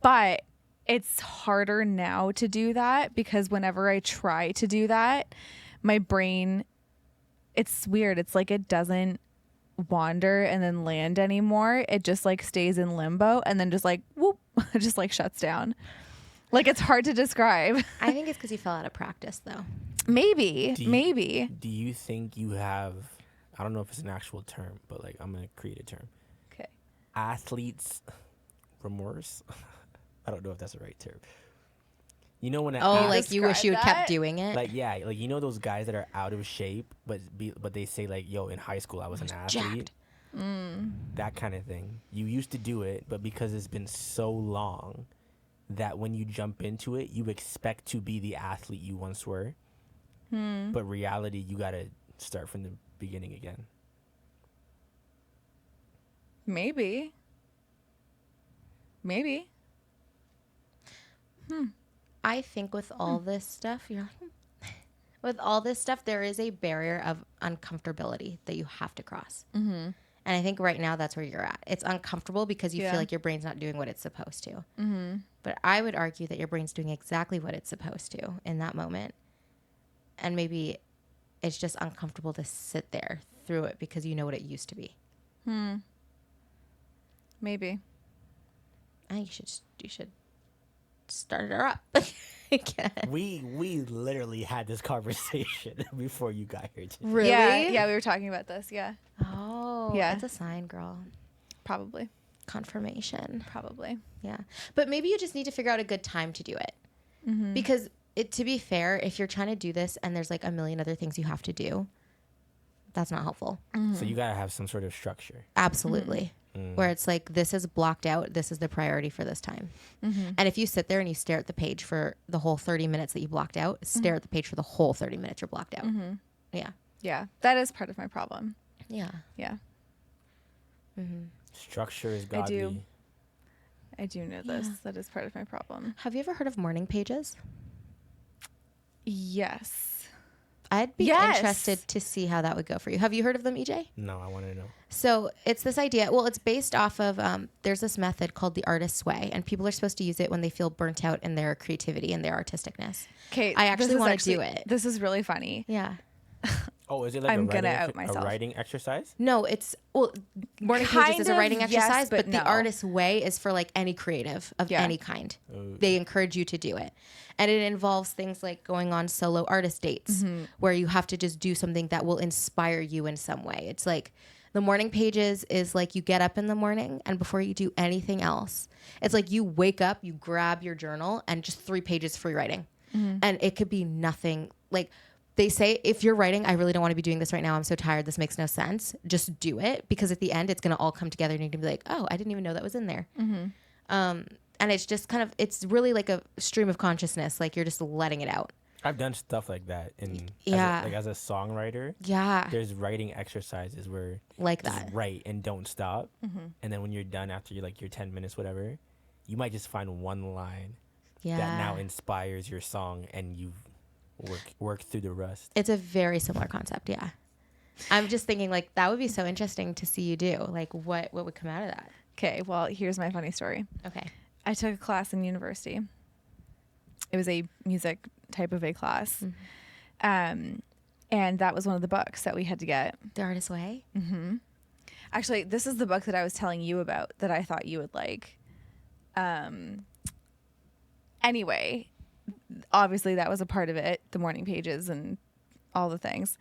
But it's harder now to do that because whenever I try to do that, my brain, it's weird. It's like it doesn't wander and then land anymore. It just like stays in limbo and then just like whoop, just like shuts down. Like it's hard to describe. I think it's because you fell out of practice though. Maybe. Do you think you have, I don't know if it's an actual term, but like I'm going to create a term. Okay. Athlete's remorse. I don't know if that's the right term. You know when like you wish you had kept doing it? Like yeah, like you know those guys that are out of shape but they say like, yo, in high school I was an athlete. That kind of thing. You used to do it, but because it's been so long that when you jump into it, you expect to be the athlete you once were. But reality, you got to start from the beginning again. Maybe. I think with all this stuff, with all this stuff, there is a barrier of uncomfortability that you have to cross. And I think right now that's where you're at. It's uncomfortable because you feel like your brain's not doing what it's supposed to. But I would argue that your brain's doing exactly what it's supposed to in that moment. And maybe it's just uncomfortable to sit there through it because you know what it used to be. Maybe. I think you should start her up again. We literally had this conversation before you got here today. Really? Yeah, we were talking about this. Yeah. Oh, yeah. That's a sign, girl. Probably. Confirmation. Probably. Yeah. But maybe you just need to figure out a good time to do it. Because to be fair, if you're trying to do this and there's like a million other things you have to do, that's not helpful. So you got to have some sort of structure. Absolutely. Where it's like, this is blocked out. This is the priority for this time. And if you sit there and you stare at the page for the whole 30 minutes that you blocked out, stare at the page for the whole 30 minutes you're blocked out. Yeah. Yeah. That is part of my problem. Yeah. Yeah. Structure is godly. I do know this. That is part of my problem. Have you ever heard of morning pages? Yes. I'd be interested to see how that would go for you. Have you heard of them, EJ? No, I want to know. So it's this idea. Well, it's based off of, there's this method called the artist's way, and people are supposed to use it when they feel burnt out in their creativity and their artisticness. Okay. I actually want to do it. This is really funny. Yeah. Oh, is it like I'm gonna out myself. A writing exercise? No, it's morning pages is a writing exercise, but the artist's way is for like any creative of any kind. They encourage you to do it, and it involves things like going on solo artist dates, where you have to just do something that will inspire you in some way. It's like the morning pages is like you get up in the morning, and before you do anything else, it's like you wake up, you grab your journal, and just 3 pages free writing, and it could be nothing like. They say, if you're writing, I really don't want to be doing this right now. I'm so tired. This makes no sense. Just do it, because at the end, it's going to all come together and you're going to be like, oh, I didn't even know that was in there. And it's just kind of, it's really like a stream of consciousness. Like you're just letting it out. I've done stuff like that. As a songwriter. Yeah. There's writing exercises where like just that. write and don't stop. And then when you're done after your 10 minutes, whatever, you might just find one line that now inspires your song, and you've work through the rest. It's a very similar concept, yeah. I'm just thinking like that would be so interesting to see you do. Like what would come out of that? Okay, well, here's my funny story. Okay. I took a class in university. It was a music type of a class. And that was one of the books that we had to get. The Artist's Way? Actually, this is the book that I was telling you about that I thought you would like. Anyway, obviously that was a part of it, the morning pages and all the things.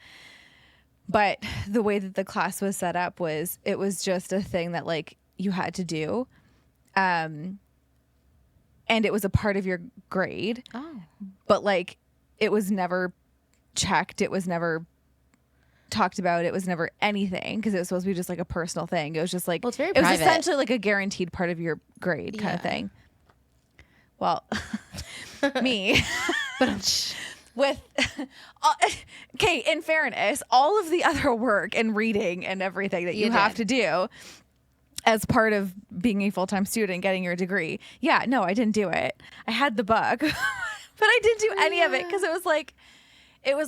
But the way that the class was set up was, it was just a thing that like you had to do. And it was a part of your grade. Oh. But like it was never checked. It was never talked about. It was never anything, because it was supposed to be just like a personal thing. It was just like, it's very private. It was essentially like a guaranteed part of your grade kind of thing. Well, me, with, okay, in fairness, all of the other work and reading and everything that you have to do as part of being a full-time student, getting your degree. Yeah, no, I didn't do it. I had the book, but I didn't do any of it, because it was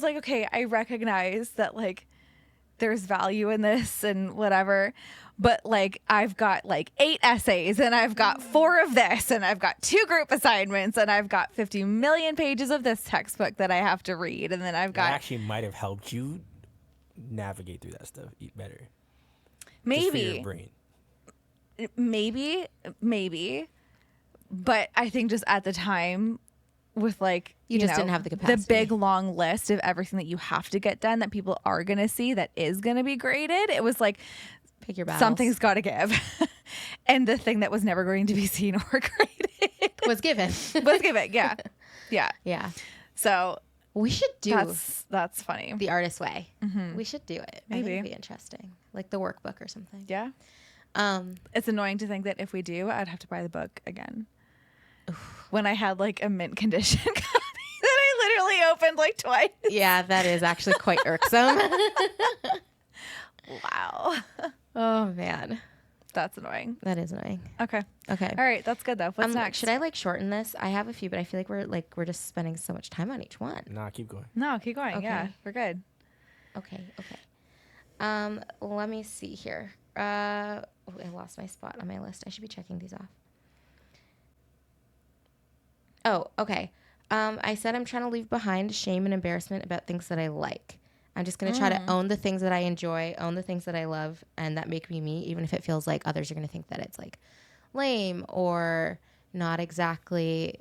like, okay, I recognize that like there's value in this and whatever. But like I've got like 8 essays, and I've got 4 of this, and I've got 2 group assignments, and I've got 50 million pages of this textbook that I have to read, and then I've got. That actually might have helped you navigate through that stuff better. Maybe. Just for your brain. Maybe, but I think just at the time, with like you just didn't have the capacity. The big long list of everything that you have to get done that people are gonna see that is gonna be graded. It was like. Pick your battles. Something's got to give. And the thing that was never going to be seen or graded was given. Yeah. Yeah. So we should do that's funny. The Artist's Way. We should do it. Maybe. I think it'd be interesting. Like the workbook or something. Yeah. It's annoying to think that if we do, I'd have to buy the book again. When I had like a mint condition copy that I literally opened like twice. Yeah, that is actually quite irksome. Wow. Oh man, that's annoying. That is annoying. Okay. All right, that's good though. What's next? Should I like shorten this? I have a few, but I feel like we're just spending so much time on each one. Nah, keep going. No, keep going. Okay. Yeah, we're good. Okay. Let me see here. I lost my spot on my list. I should be checking these off. Oh, okay. I said I'm trying to leave behind shame and embarrassment about things that I like. I'm just going to try to own the things that I enjoy, own the things that I love, and that make me me, even if it feels like others are going to think that it's like lame or not exactly,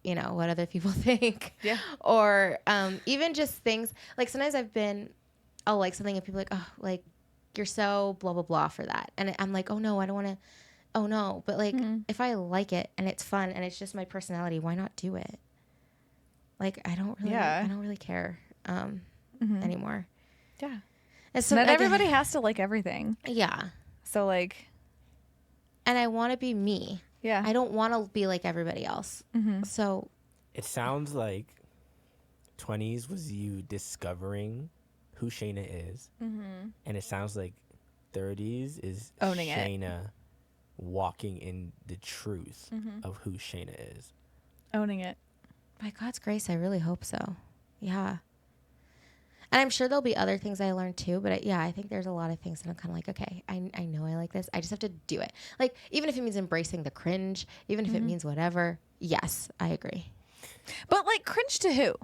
what other people think. Yeah. Or even just things like sometimes I'll like something and people are like, oh, like you're so blah, blah, blah for that. And I'm like, oh no, I don't want to. Oh no. But like if I like it and it's fun and it's just my personality, why not do it? Like I don't really care. Anymore. Yeah. And so not everybody has to like everything. Yeah. So like. And I want to be me. Yeah. I don't want to be like everybody else. So. It sounds like 20s was you discovering who Shaina is. And it sounds like 30s is owning Shaina walking in the truth of who Shaina is. Owning it. By God's grace, I really hope so. Yeah. And I'm sure there'll be other things I learned too, but I think there's a lot of things that I'm kind of like, okay, I know I like this. I just have to do it. Like, even if it means embracing the cringe, even if it means whatever, yes, I agree. But like cringe to who?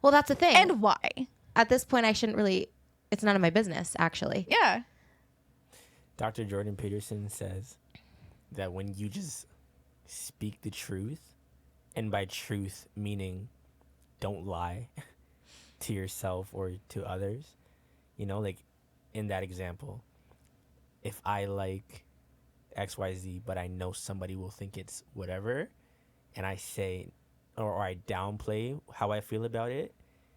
Well, that's the thing. And why? At this point, I shouldn't really it's none of my business, actually. Yeah. Dr. Jordan Peterson says that when you just speak the truth, and by truth meaning don't lie to yourself or to others, you know, like in that example, if I like XYZ, but I know somebody will think it's whatever, and I say, or I downplay how I feel about it,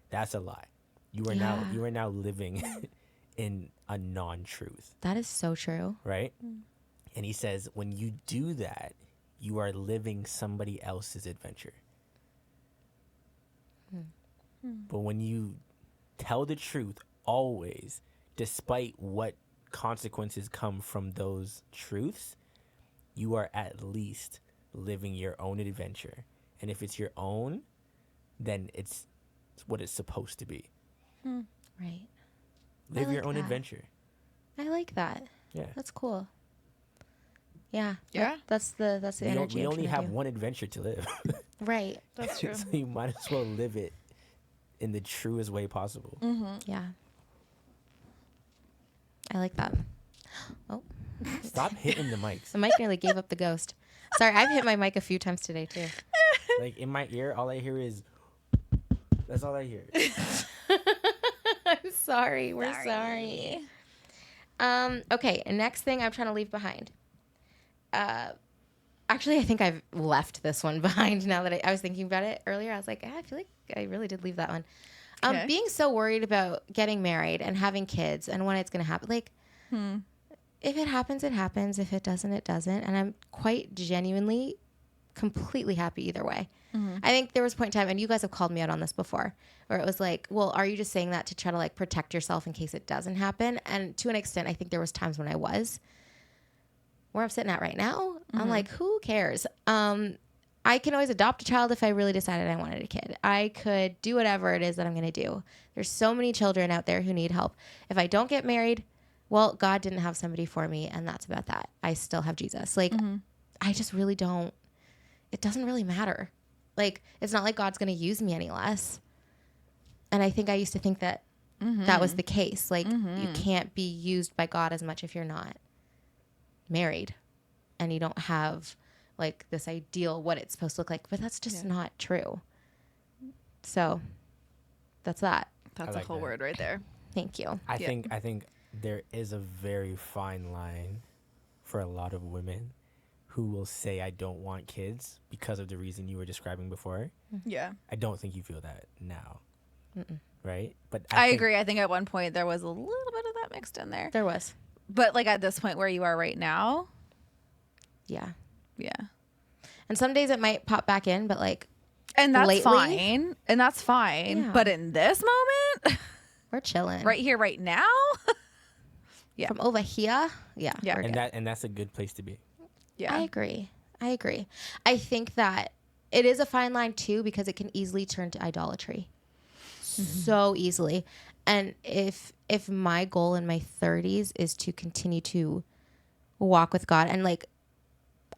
that's a lie. You are now living in a non-truth. That is so true. Right? And he says, when you do that, you are living somebody else's adventure. But when you tell the truth always, despite what consequences come from those truths, you are at least living your own adventure. And if it's your own, then it's what it's supposed to be. Right. Live your own adventure. I like that. Yeah. That's cool. Yeah. Yeah. That's the energy. We only have one adventure to live. Right. That's true. So you might as well live it in the truest way possible. Yeah. I like that. Oh. Stop hitting the mics. The mic nearly gave up the ghost. Sorry, I've hit my mic a few times today too. Like in my ear, all I hear is. That's all I hear. I'm sorry. We're sorry. Okay. Next thing I'm trying to leave behind. Actually, I think I've left this one behind now that I was thinking about it earlier. I was like, I feel like I really did leave that one. Okay. Being so worried about getting married and having kids and when it's going to happen. Like, if it happens, it happens. If it doesn't, it doesn't. And I'm quite genuinely completely happy either way. I think there was a point in time, and you guys have called me out on this before, where it was like, well, are you just saying that to try to like protect yourself in case it doesn't happen? And to an extent, I think there was times when I was. Where I'm sitting at right now, I'm like, who cares? I can always adopt a child if I really decided I wanted a kid. I could do whatever it is that I'm going to do. There's so many children out there who need help. If I don't get married, well, God didn't have somebody for me, and that's about that. I still have Jesus. Like, I just really don't. It doesn't really matter. Like, it's not like God's going to use me any less. And I think I used to think that that was the case. Like, you can't be used by God as much if you're not married and you don't have like this ideal what it's supposed to look like, but that's just not true. So that's that. That's like a whole word right there. Thank you. I think there is a very fine line for a lot of women who will say I don't want kids because of the reason you were describing before. Yeah. I don't think you feel that now. Right? But I agree. I think at one point there was a little bit of that mixed in there. There was. But like at this point where you are right now. Yeah. Yeah. And some days it might pop back in, but like. And that's fine. And that's fine. Yeah. But in this moment. We're chilling. Right here, right now. Yeah. From over here. Yeah. Yeah. And that's a good place to be. Yeah. I agree. I think that it is a fine line too, because it can easily turn to idolatry. So easily. And if my goal in my 30s is to continue to walk with God, and like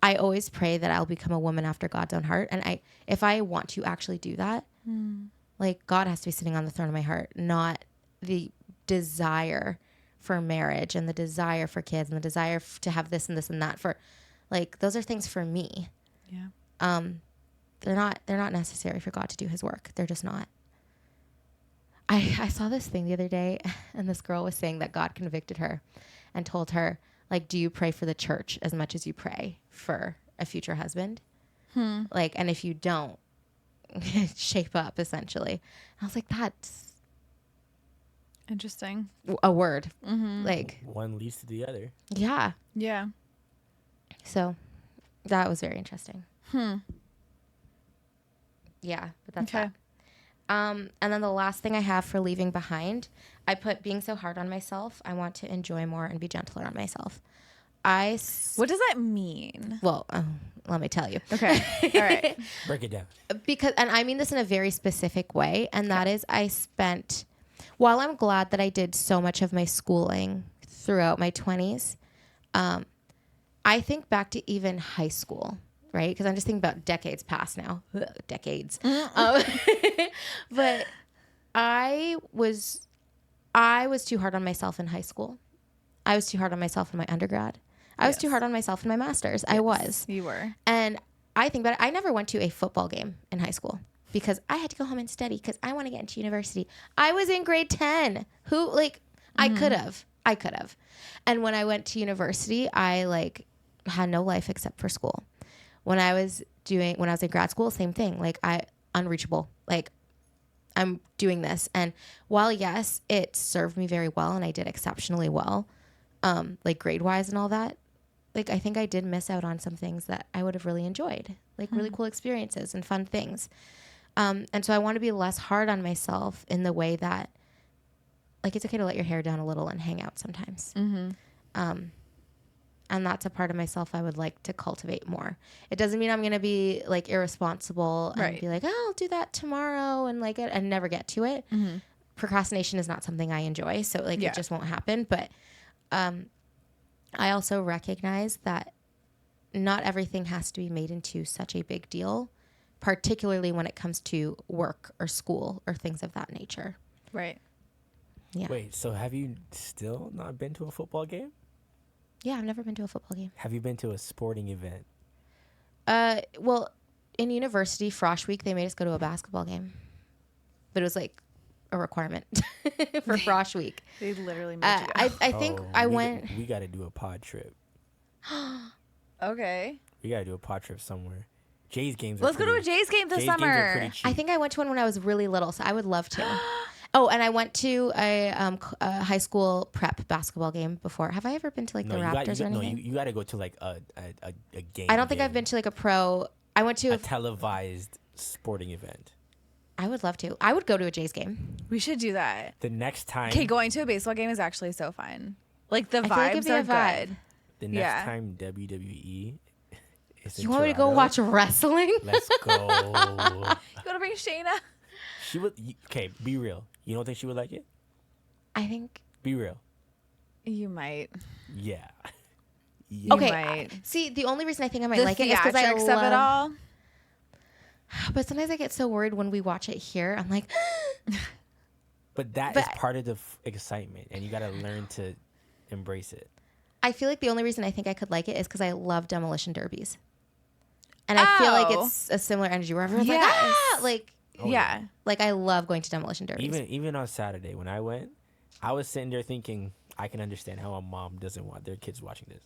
I always pray that I'll become a woman after God's own heart, and if I want to actually do that, like God has to be sitting on the throne of my heart, not the desire for marriage and the desire for kids and the desire to have this and this and that. For like those are things for me. Yeah. They're not necessary for God to do his work. They're just not. I saw this thing the other day, and this girl was saying that God convicted her and told her, like, do you pray for the church as much as you pray for a future husband? Like, and if you don't, shape up, essentially. And I was like, that's interesting. A word. Like, one leads to the other. Yeah. Yeah. So that was very interesting. Yeah, but that's that. And then the last thing I have for leaving behind, I put being so hard on myself. I want to enjoy more and be gentler on myself. What does that mean? Well, let me tell you. Okay. All right. Break it down. Because, and I mean this in a very specific way, and that is while I'm glad that I did so much of my schooling throughout my 20s, I think back to even high school. Right? Because I'm just thinking about decades past now. Decades. But I was I was too hard on myself in high school. I was too hard on myself in my undergrad. I was too hard on myself in my master's. I was. You were. And I think about it. I never went to a football game in high school because I had to go home and study because I want to get into university. I was in grade 10. I could have. And when I went to university, I had no life except for school. When I was in grad school, same thing. Unreachable. I'm doing this. And while yes, it served me very well and I did exceptionally well, grade wise and all that, I think I did miss out on some things that I would have really enjoyed, really cool experiences and fun things. And so I want to be less hard on myself in the way that it's okay to let your hair down a little and hang out sometimes. And that's a part of myself I would like to cultivate more. It doesn't mean I'm going to be irresponsible and be I'll do that tomorrow and and never get to it. Procrastination is not something I enjoy. So it just won't happen. But I also recognize that not everything has to be made into such a big deal, particularly when it comes to work or school or things of that nature. Right. Yeah. Wait, so have you still not been to a football game? Yeah, I've never been to a football game. Have you been to a sporting event? Well, in university, Frosh Week, they made us go to a basketball game. But it was a requirement for Frosh Week. They literally made you go. I think I went. We got to do a pod trip. Okay. We got to do a pod trip somewhere. Jay's games Let's go to a Jay's game this summer. I think I went to one when I was really little, so I would love to. Oh, and I went to a high school prep basketball game before. Have I ever been to the Raptors or anything? No, you got to go to a game. I don't think I've been to a pro. I went to a televised sporting event. I would love to. I would go to a Jays game. We should do that. The next time. Okay, going to a baseball game is actually so fun. The vibes are good. The next time WWE is in You want me to go watch wrestling? Let's go. You want to bring Shaina? She would. Okay, be real. You don't think she would like it? I think. Be real. You might. Yeah. Okay. See, the only reason I think I might like it is because I love of it all. But sometimes I get so worried when we watch it here. I'm like. But that is part of the excitement, and you got to learn to embrace it. I feel like the only reason I think I could like it is because I love demolition derbies, and I feel like it's a similar energy where everyone's yeah. I love going to demolition derbies. Even on Saturday when I went, I was sitting there thinking I can understand how a mom doesn't want their kids watching this.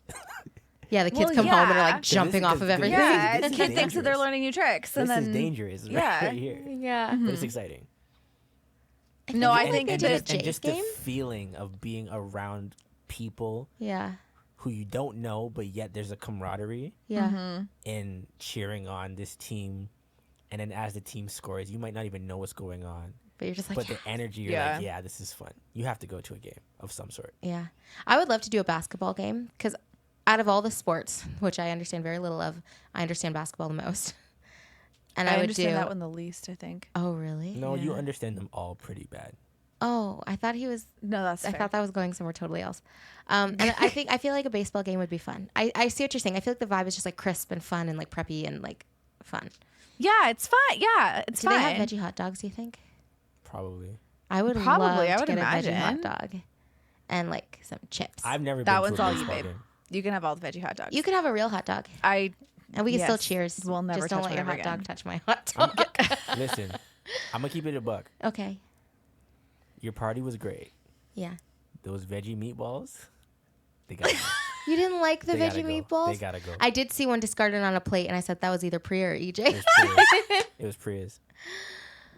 Yeah, the kids come home and are jumping off of everything. Yeah, the kid thinks that they're learning new tricks. This is dangerous right here. Yeah. But it's exciting. No, I think just the feeling of being around people who you don't know, but yet there's a camaraderie in cheering on this team. And then as the team scores, you might not even know what's going on. But you're just But the energy, you're like, this is fun. You have to go to a game of some sort. Yeah. I would love to do a basketball game because out of all the sports, which I understand very little of, I understand basketball the most. And I would understand that one the least, I think. Oh, really? No, you understand them all pretty bad. Oh, I thought he was. No, that's fair. I thought that was going somewhere totally else. And I feel like a baseball game would be fun. I see what you're saying. I feel like the vibe is just crisp and fun and preppy and fun. Yeah, it's fun. Yeah, it's fun. Do they have veggie hot dogs, you think? Probably. I would love to get a veggie hot dog and some chips. I've never that been to a one's all baseball you, babe. game. You can have all the veggie hot dogs. You can have a real hot dog. And we can still cheers. We'll never just touch don't let your hot again. dog touch my hot dog. Listen, I'm going to keep it a buck. Okay. Your party was great. Yeah. Those veggie meatballs, they got to go. You didn't like the veggie meatballs? They got to go. I did see one discarded on a plate, and I said that was either Priya or EJ. It was Priya's.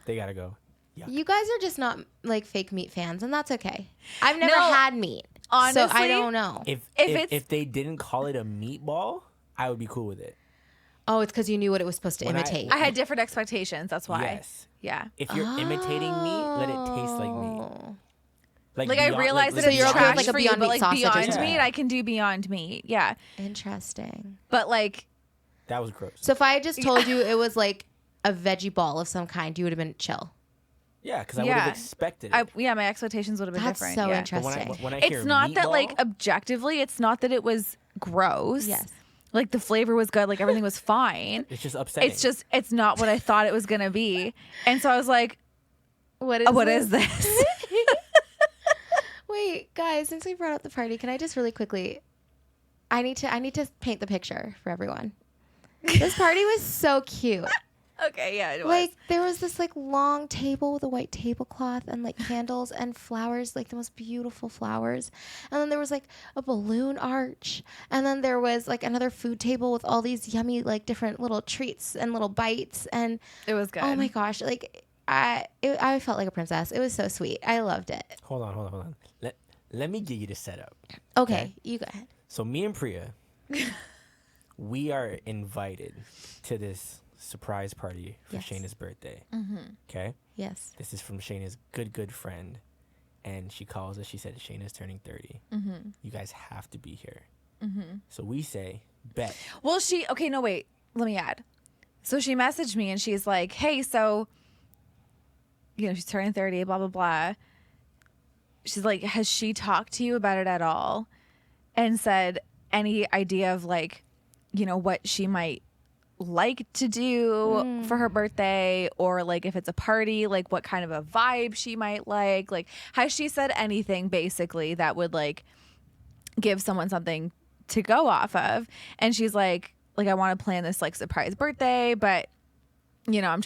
They got to go. Yuck. You guys are just not fake meat fans, and that's okay. I've never had meat. Honestly, so I don't know. If they didn't call it a meatball, I would be cool with it. Oh, it's because you knew what it was supposed to imitate. I had different expectations. That's why. Yes. Yeah. If you're imitating meat, let it taste like meat. I realize that it's trash for you, but beyond meat, I can do beyond meat. Yeah. Interesting. But that was gross. So if I just told you it was a veggie ball of some kind, you would have been chill. Yeah, because I would have expected it. My expectations would have been different. That's so interesting. When I hear it's not meatball, that objectively, it's not that it was gross. Yes. The flavor was good, everything was fine. It's just upsetting. It's not what I thought it was gonna be. And so I was like, what is this? Wait, guys, since we brought up the party, can I just really quickly, I need to paint the picture for everyone. This party was so cute. Okay, yeah, it was. Like, there was this, like, long table with a white tablecloth and, like, candles and flowers, like, the most beautiful flowers. And then there was, like, a balloon arch. And then there was, like, another food table with all these yummy, like, different little treats and little bites. And it was good. Oh, my gosh. Like, I felt like a princess. It was so sweet. I loved it. Hold on. Let me give you the setup. Okay, you go ahead. So me and Priya, we are invited to this surprise party for Shaina's birthday. Okay? Yes. This is from Shaina's good friend. And she calls us. She said Shaina's turning 30. You guys have to be here. So we say, bet. Well, wait. Let me add. So she messaged me and she's like, hey, so, she's turning 30, blah, blah, blah. She's like, has she talked to you about it at all? And said any idea of, like, what she might like to do for her birthday, or like if it's a party, like what kind of a vibe she might like has she said anything basically that would like give someone something to go off of? And she's like I want to plan this like surprise birthday, but I'm just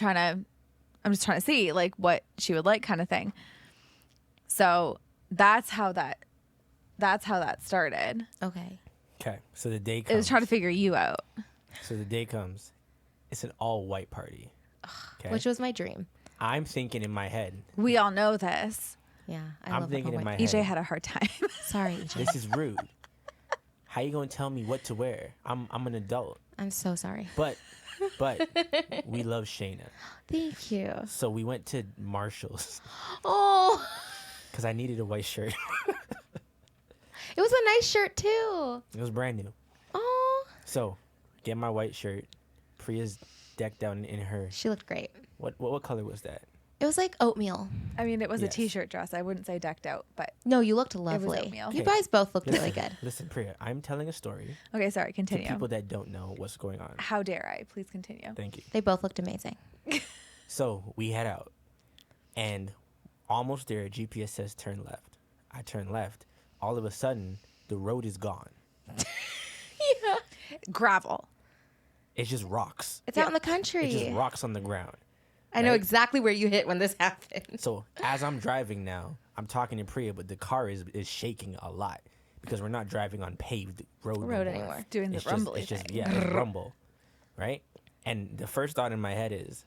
trying to see like what she would like, kind of thing. So that's how that started. Okay. So the day comes. It was trying to figure you out. So the day comes. It's an all-white party. Which was my dream. I'm thinking in my head. We all know this. Yeah, I'm thinking in my head. EJ had a hard time. Sorry, EJ. This is rude. How you gonna tell me what to wear? I'm an adult. I'm so sorry. But we love Shaina. Thank you. So we went to Marshall's. Oh. Because I needed a white shirt. It was a nice shirt too. It was brand new. Oh. So, get my white shirt. Priya's decked out in her. She looked great. What color was that? It was like oatmeal. I mean, it was a t-shirt dress. I wouldn't say decked out, but no, you looked lovely. It was oatmeal. You guys both looked really good. Listen, Priya, I'm telling a story. Okay, sorry. Continue. To people that don't know what's going on. How dare I? Please continue. Thank you. They both looked amazing. So we head out, and almost there, GPS says turn left. I turn left. All of a sudden, the road is gone. Yeah. Gravel. It's just rocks. It's out in the country. It's just rocks on the ground. I know exactly where you hit when this happened. So as I'm driving now, I'm talking to Priya, but the car is shaking a lot because we're not driving on paved road anymore. Doing the rumbly thing. It's rumble, right? And the first thought in my head is,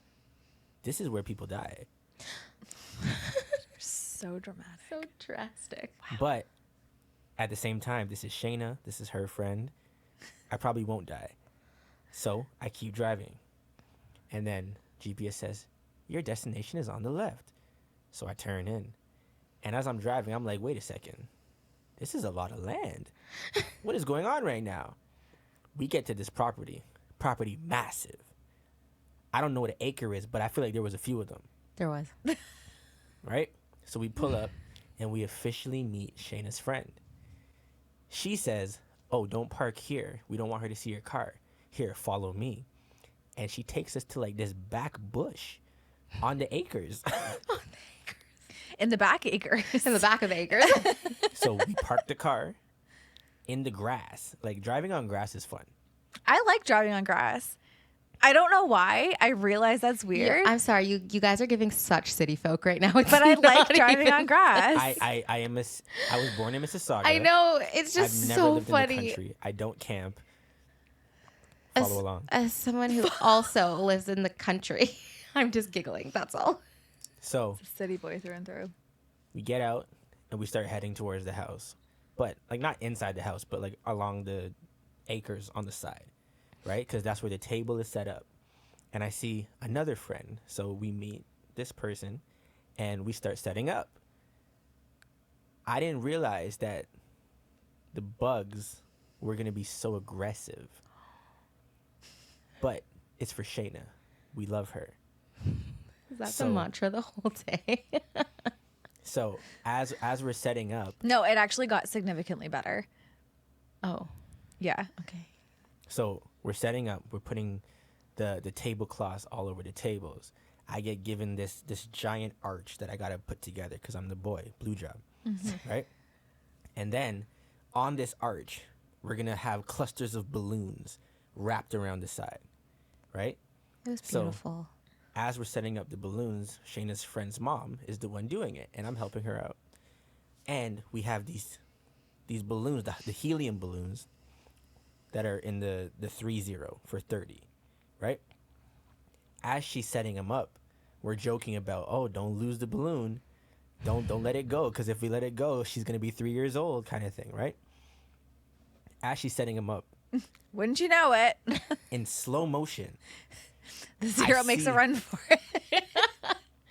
this is where people die. So dramatic. So drastic. Wow. But at the same time, this is Shaina. This is her friend. I probably won't die. So I keep driving. And then GPS says, your destination is on the left. So I turn in. And as I'm driving, I'm like, wait a second. This is a lot of land. What is going on right now? We get to this property. Property massive. I don't know what an acre is, but I feel like there was a few of them. There was. Right? So we pull up and we officially meet Shaina's friend. She says, oh, don't park here. We don't want her to see your car. Here, follow me. And she takes us to like this back bush on the acres. In the back acres. In the back of the acres. So we parked the car in the grass. Like driving on grass is fun. I like driving on grass. I don't know why. I realize that's weird. Yeah, I'm sorry. You guys are giving such city folk right now. But I like driving on grass. I was born in Mississauga. I know. It's just I've never so lived funny. in the country. I don't camp. Follow along. As someone who also lives in the country, I'm just giggling. That's all. So it's a city boy through and through. We get out and we start heading towards the house, but like not inside the house, but like along the acres on the side, right? Because that's where the table is set up. And I see another friend, so we meet this person, and we start setting up. I didn't realize that the bugs were gonna be so aggressive. But it's for Shaina. We love her. That's the mantra the whole day. So as we're setting up. No, it actually got significantly better. Oh. Yeah. Okay. So we're setting up. We're putting the tablecloths all over the tables. I get given this giant arch that I got to put together because I'm the boy. Blue job. Mm-hmm. Right? And then on this arch, we're going to have clusters of balloons wrapped around the side, right? It was beautiful. So, as we're setting up the balloons, Shaina's friend's mom is the one doing it, and I'm helping her out. And we have these balloons, the helium balloons, that are in the 30 for 30, right? As she's setting them up, we're joking about, oh, don't lose the balloon. Don't let it go, because if we let it go, she's going to be 3 years old, kind of thing, right? As she's setting them up. Wouldn't you know it? In slow motion. The 0 makes a run for it.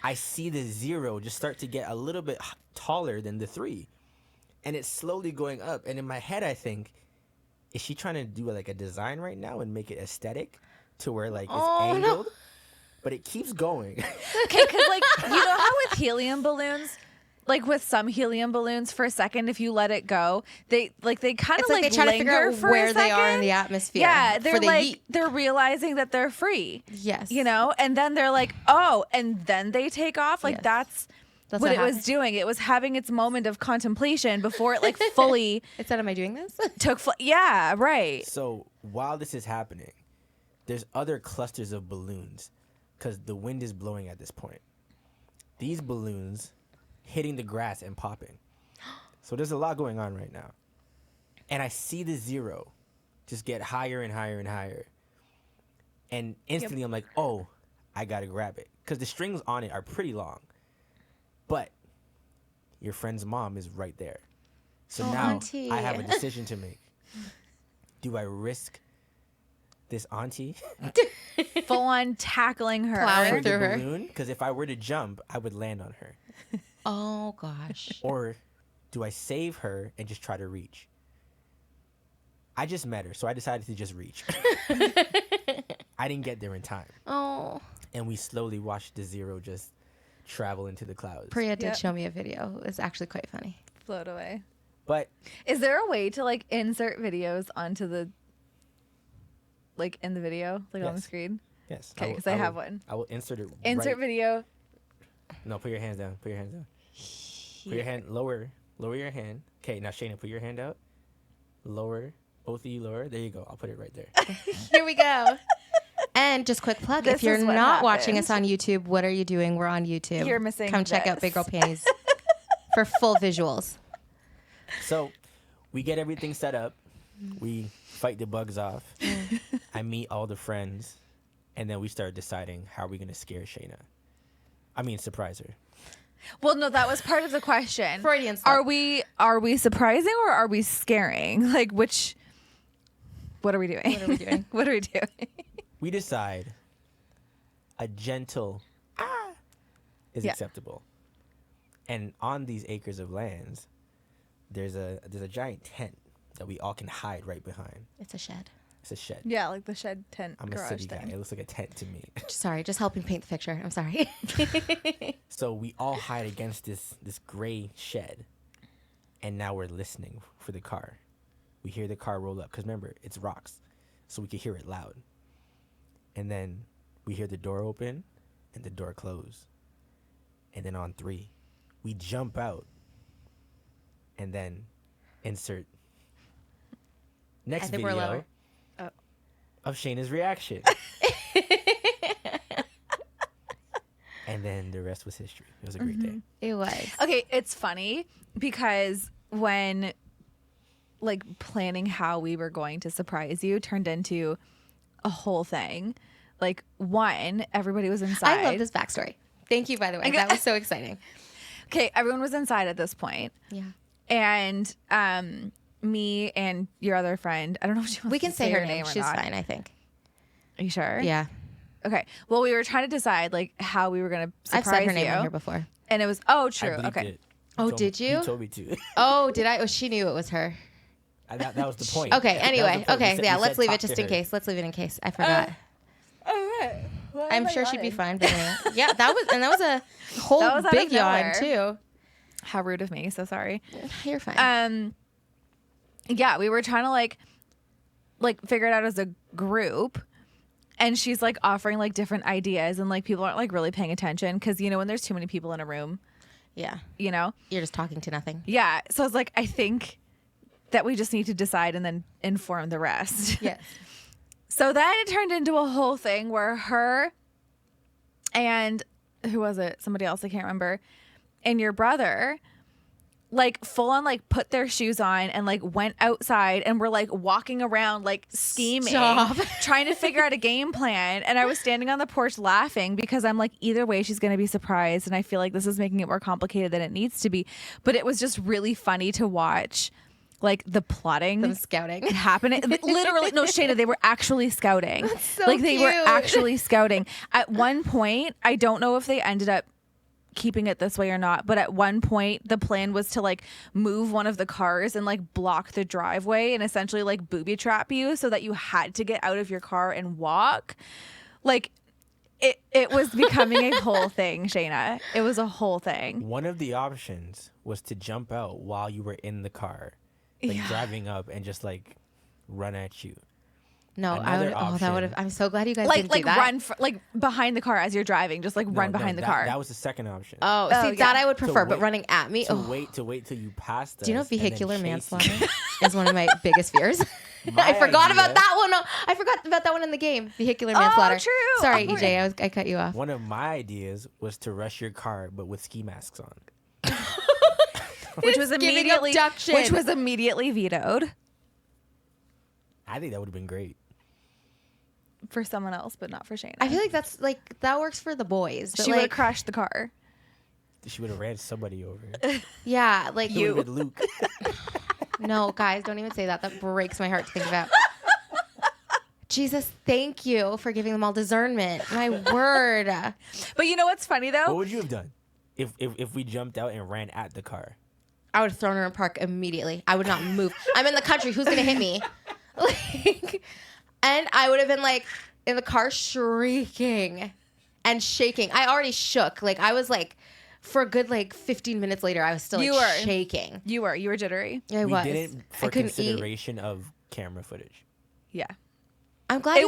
I see the 0 just start to get a little bit taller than the 3. And it's slowly going up. And in my head, I think, is she trying to do like a design right now and make it aesthetic to where like it's angled? No. But it keeps going. Okay, because like, you know how with helium balloons, like with some helium balloons, for a second, if you let it go, they kind of like they try to figure out where they are in the atmosphere. Yeah, they're realizing that they're free. Yes, you know, and then they're like, oh, and then they take off. Like that's what it was doing. It was having its moment of contemplation before it like fully. It said, "Am I doing this?" Yeah, right. So while this is happening, there's other clusters of balloons because the wind is blowing at this point. These balloons hitting the grass and popping. So there's a lot going on right now. And I see the 0 just get higher and higher and higher. And instantly I'm like, oh, I got to grab it. Because the strings on it are pretty long. But your friend's mom is right there. So now auntie. I have a decision to make. Do I risk this auntie? Full on tackling her. Plowing through her. Because if I were to jump, I would land on her. Oh, gosh. Or do I save her and just try to reach? I just met her, so I decided to just reach. I didn't get there in time. Oh. And we slowly watched the 0 just travel into the clouds. Priya did show me a video. It's actually quite funny. Float away. But is there a way to like insert videos onto the like in the video, like on the screen? Yes. Okay, because I have one. I will insert it. Insert video. No, put your hands down. Put your hands down. Put your hand lower. Lower your hand. Okay, now Shaina, put your hand out. Lower. Both of you lower. There you go. I'll put it right there. Here we go. And just quick plug, if you're not watching us on YouTube, what are you doing? We're on YouTube. You're missing Come check out Big Girl Panties for full visuals. So we get everything set up. We fight the bugs off. I meet all the friends. And then we start deciding how are we going to scare Shaina. I mean, surprise her. Well, no, that was part of the question. Freudian slip. Are we surprising or are we scaring? Like, which? What are we doing? What are we doing? We decide a gentle is acceptable. And on these acres of lands, there's a giant tent that we all can hide right behind. It's a shed. It's a shed. Yeah, like the shed tent. I'm a city guy. It looks like a tent to me. Sorry, just helping paint the picture. I'm sorry. So we all hide against this gray shed, and now we're listening for the car. We hear the car roll up because remember it's rocks, so we can hear it loud. And then we hear the door open, and the door close. And then on 3, we jump out, and then insert next video. Lower. Of Shaina's reaction. And then the rest was history. It was a great day. It was. Okay, it's funny because when like planning how we were going to surprise you turned into a whole thing. Like one, everybody was inside. I love this backstory. Thank you, by the way. That was so exciting. Okay, everyone was inside at this point. Yeah. And me and your other friend, I don't know if she wants we can to say her name. She's fine, I think. Are you sure? Yeah. Okay. Well, we were trying to decide like how we were going to surprise you. I've said her name on here before. And it was true. Okay. Did you? You told me to. Oh, did I? Oh, she knew it was her. That was the point. Okay. Anyway. Okay. Yeah. Let's leave it just in case. Let's leave it in case. I forgot. All right. Well, I'm sure she'd be fine. But anyway. Yeah. That was a whole big yawn too. How rude of me. So sorry. You're fine. Yeah, we were trying to like figure it out as a group, and she's like offering like different ideas, and like people aren't like really paying attention because you know when there's too many people in a room, Yeah. You know? You're just talking to nothing. Yeah. So I was like, I think that we just need to decide and then inform the rest. Yes. So then it turned into a whole thing where her and who was it? Somebody else, I can't remember. And your brother like full on like put their shoes on and like went outside and were like walking around like scheming, trying to figure out a game plan. And I was standing on the porch laughing because I'm like, either way she's going to be surprised. And I feel like this is making it more complicated than it needs to be. But it was just really funny to watch like the plotting, the scouting happening. Literally, no, Shaina, they were actually scouting. That's so like they cute. were actually scouting. At one point, I don't know if they ended up keeping it this way or not, but at one point the plan was to like move one of the cars and like block the driveway and essentially like booby trap you so that you had to get out of your car and walk. Like it was becoming a whole thing, Shaina. It was a whole thing. One of the options was to jump out while you were in the car, like driving up and just like run at you. No, I would. Oh, that would have. I'm so glad you guys didn't like do that. Run like behind the car as you're driving, just like run behind the car. That was the second option. Oh, see, that I would prefer, but running at me. To wait till you passed us. Do you know vehicular manslaughter is one of my biggest fears? I forgot about that one. I forgot about that one in the game. Vehicular manslaughter. Oh, true. Sorry, EJ, I cut you off. One of my ideas was to rush your car, but with ski masks on, which was immediately vetoed. I think that would have been great. For someone else, but not for Shaina. I feel like that works for the boys. She would have crashed the car. She would have ran somebody over. Yeah, like you. Luke. No, guys, don't even say that. That breaks my heart to think about. Jesus, thank you for giving them all discernment. My word. But you know what's funny though? What would you have done if we jumped out and ran at the car? I would have thrown her in park immediately. I would not move. I'm in the country. Who's gonna hit me? Like. And I would have been like in the car shrieking and shaking. I already shook. Like I was like, for a good like 15 minutes later, I was still shaking. You were jittery. I was. Didn't for consideration of camera footage. Yeah. I'm glad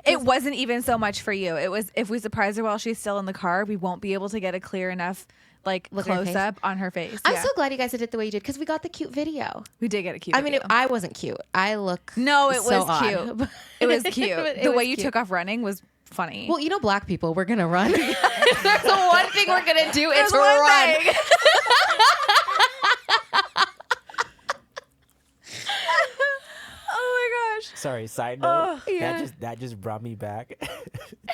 it wasn't even so much for you. It was if we surprise her while she's still in the car, we won't be able to get a clear enough like close up on her face. I'm so glad you guys did it the way you did because we got the cute video. We did get a cute video. I mean, I wasn't cute. I look No, it so was cute. Odd. It was cute. The way you took off running was funny. Well, you know, black people, we're going to run. There's the one thing we're going to do is run. Oh my gosh. Sorry, side note. That just brought me back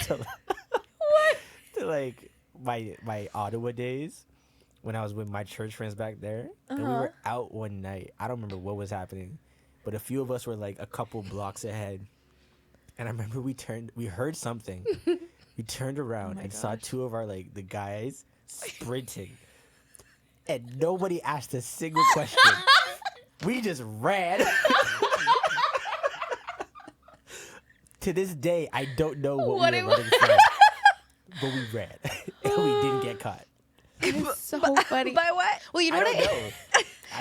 to, what? To like my Ottawa days when I was with my church friends back there. And we were out one night. I don't remember what was happening, but a few of us were like a couple blocks ahead. And I remember we heard something. We turned around and saw two of our like the guys sprinting. And nobody asked a single question. We just ran. To this day, I don't know what we were running from. But we ran. And we didn't get caught. It's so funny. By what? Well, you know I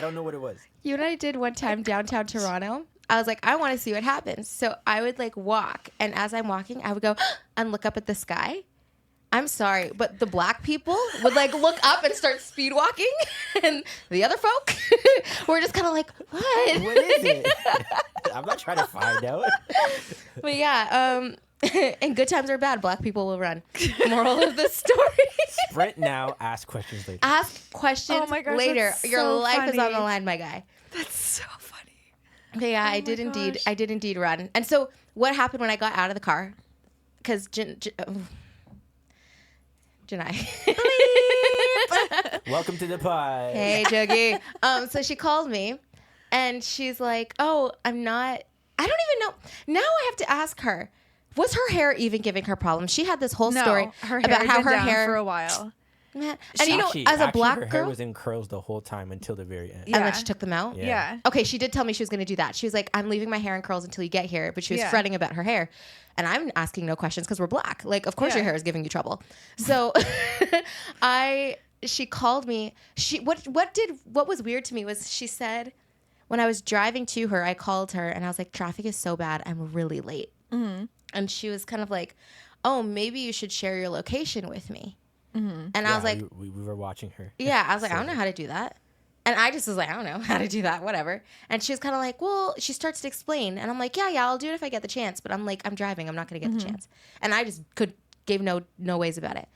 don't know what it was. You and I did one time downtown Toronto. I was like, I want to see what happens. So I would like walk. And as I'm walking, I would go and look up at the sky. I'm sorry, but the black people would like look up and start speed walking. And the other folk were just kind of like, what? What is it? I'm not trying to find out. But yeah, and good times are bad. Black people will run. Moral of the story. Sprint now, ask questions later. Ask questions later. Your life is on the line, my guy. That's so funny. Okay, yeah, I did indeed run. And so what happened when I got out of the car? Because Janai. Welcome to the pod. Hey, Juggy. So she called me and she's like, oh, I don't even know. Now I have to ask her, was her hair even giving her problems? She had this whole story about how her hair for a while. Man. And you know, as a black girl, her hair was in curls the whole time until the very end. And then she took them out? Yeah. Okay, she did tell me she was going to do that. She was like, I'm leaving my hair in curls until you get here. But she was fretting about her hair. And I'm asking no questions because we're black. Like, of course your hair is giving you trouble. So she called me. What was weird to me was she said, when I was driving to her, I called her and I was like, traffic is so bad. I'm really late. Mm-hmm. And she was kind of like, oh, maybe you should share your location with me. And I was like, we were watching her. Yeah, I was like, I don't know how to do that. And I just was like, I don't know how to do that, whatever. And she was kind of like, well, she starts to explain. And I'm like, yeah, I'll do it if I get the chance. But I'm like, I'm driving. I'm not going to get the chance. And I just gave no ways about it.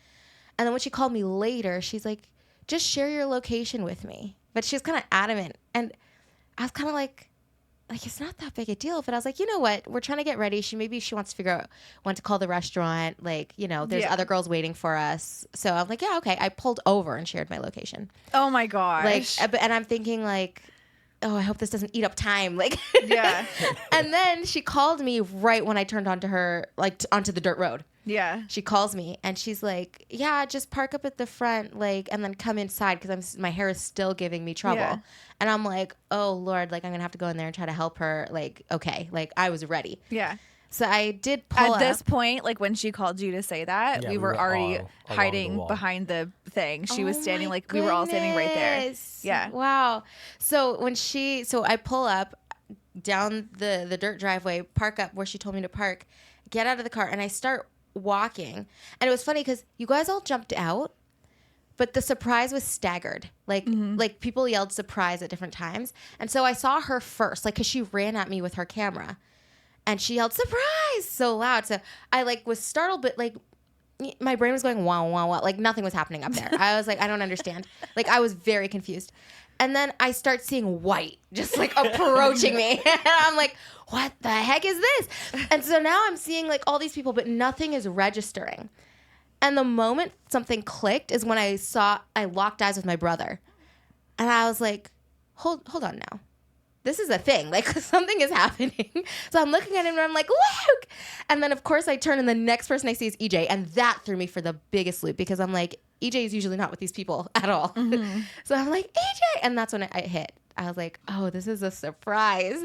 And then when she called me later, she's like, just share your location with me. But she was kind of adamant. And I was kind of like, it's not that big a deal. But I was like, you know what? We're trying to get ready. Maybe she wants to figure out when to call the restaurant. Like, there's other girls waiting for us. So I'm like, yeah, okay. I pulled over and shared my location. Oh my gosh. And I'm thinking like, oh, I hope this doesn't eat up time. Like, yeah. And then she called me right when I turned onto her, onto the dirt road. Yeah. She calls me and she's like, yeah, just park up at the front, and then come inside because my hair is still giving me trouble. Yeah. And I'm like, oh Lord, I'm gonna have to go in there and try to help her. Okay, I was ready. Yeah. So I did pull up. At this point, when she called you to say that, we were already hiding behind the thing. She was standing, we were all standing right there. Yeah. Wow. So I pull up down the dirt driveway, park up where she told me to park, get out of the car, and I start walking. And it was funny because you guys all jumped out, but the surprise was staggered. People yelled surprise at different times. And so I saw her first, because she ran at me with her camera. And she yelled, surprise, so loud. So I was startled, but my brain was going, wow, wow, wow. Nothing was happening up there. I was like, I don't understand. I was very confused. And then I start seeing white just approaching me. And I'm like, what the heck is this? And so now I'm seeing all these people, but nothing is registering. And the moment something clicked is when I locked eyes with my brother. And I was like, hold on now. This is a thing. Something is happening. So I'm looking at him and I'm like, Luke! And then, of course, I turn and the next person I see is EJ. And that threw me for the biggest loop because I'm like, EJ is usually not with these people at all. Mm-hmm. So I'm like, EJ! And that's when it hit. I was like, oh, this is a surprise.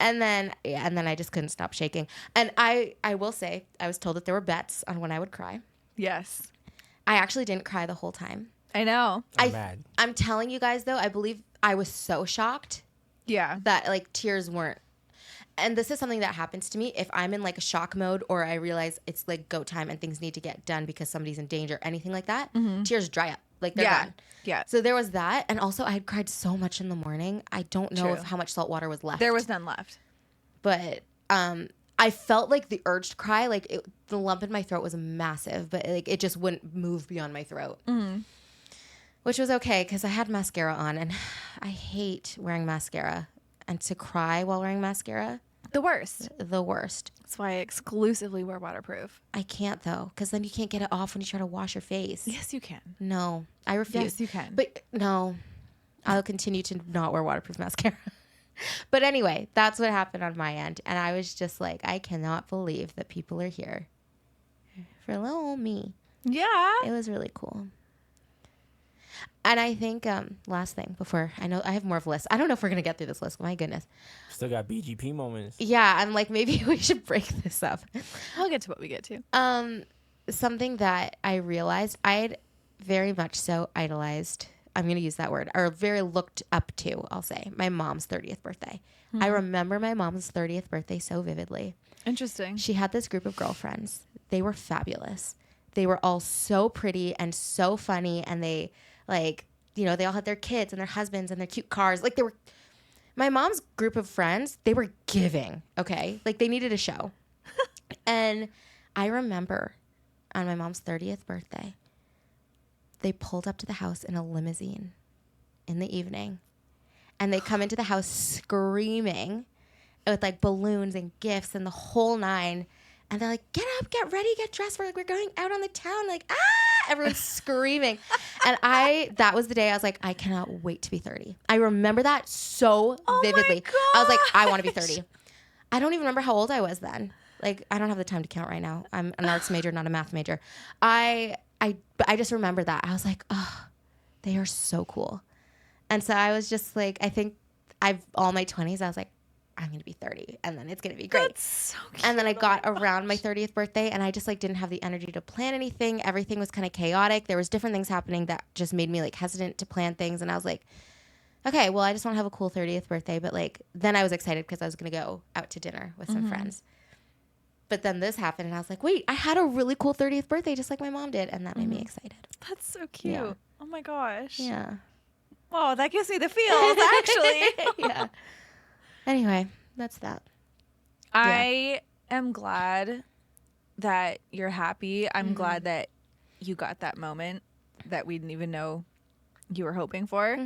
And then I just couldn't stop shaking. And I will say, I was told that there were bets on when I would cry. Yes. I actually didn't cry the whole time. I know. I'm mad. I'm telling you guys, though, I believe I was so shocked. Yeah. That tears weren't. And this is something that happens to me if I'm in a shock mode or I realize it's go time and things need to get done because somebody's in danger, anything like that, tears dry up. They're gone. Yeah. So there was that. And also I had cried so much in the morning. I don't know how much salt water was left. There was none left. But I felt the urge to cry, the lump in my throat was massive, but it just wouldn't move beyond my throat. Mm-hmm. Which was okay because I had mascara on and I hate wearing mascara. And to cry while wearing mascara. The worst. The worst. That's why I exclusively wear waterproof. I can't though because then you can't get it off when you try to wash your face. Yes, you can. No, I refuse. Yes, you can. But no, I'll continue to not wear waterproof mascara. But anyway, that's what happened on my end. And I was just like, I cannot believe that people are here for little old me. Yeah. It was really cool. And I think last thing before I know I have more of a list. I don't know if we're gonna get through this list. My goodness. Still got BGP moments. Yeah, I'm like maybe we should break this up. We'll get to what we get to. Something that I realized I had very much so idolized. I'm gonna use that word or very looked up to. I'll say my mom's 30th birthday. Mm-hmm. I remember my mom's 30th birthday so vividly. Interesting. She had this group of girlfriends. They were fabulous. They were all so pretty and so funny, and they. They all had their kids and their husbands and their cute cars. They were, my mom's group of friends, they were giving, okay? They needed a show. And I remember on my mom's 30th birthday, they pulled up to the house in a limousine in the evening. And they come into the house screaming with balloons and gifts and the whole nine. And they're like, get up, get ready, get dressed. We're going out on the town. Everyone's screaming. And that was the day I was like, I cannot wait to be 30. I remember that so vividly. I was like, I want to be 30. I don't even remember how old I was then. I don't have the time to count right now. I'm an arts major, not a math major. But I just remember that. I was like, oh, they are so cool. And so I was just I think all my 20s, I was like, I'm going to be 30 and then it's going to be great. That's so cute. And then I got around my 30th birthday and I just didn't have the energy to plan anything. Everything was kind of chaotic. There was different things happening that just made me hesitant to plan things. And I was like, okay, well, I just want to have a cool 30th birthday. But then I was excited because I was going to go out to dinner with some friends. But then this happened, and I was like, wait, I had a really cool 30th birthday just like my mom did, and that made me excited. That's so cute. Yeah. Oh my gosh. Yeah. Oh, that gives me the feels, actually. Yeah. Anyway, that's that. I am glad that you're happy. I'm glad that you got that moment that we didn't even know you were hoping for.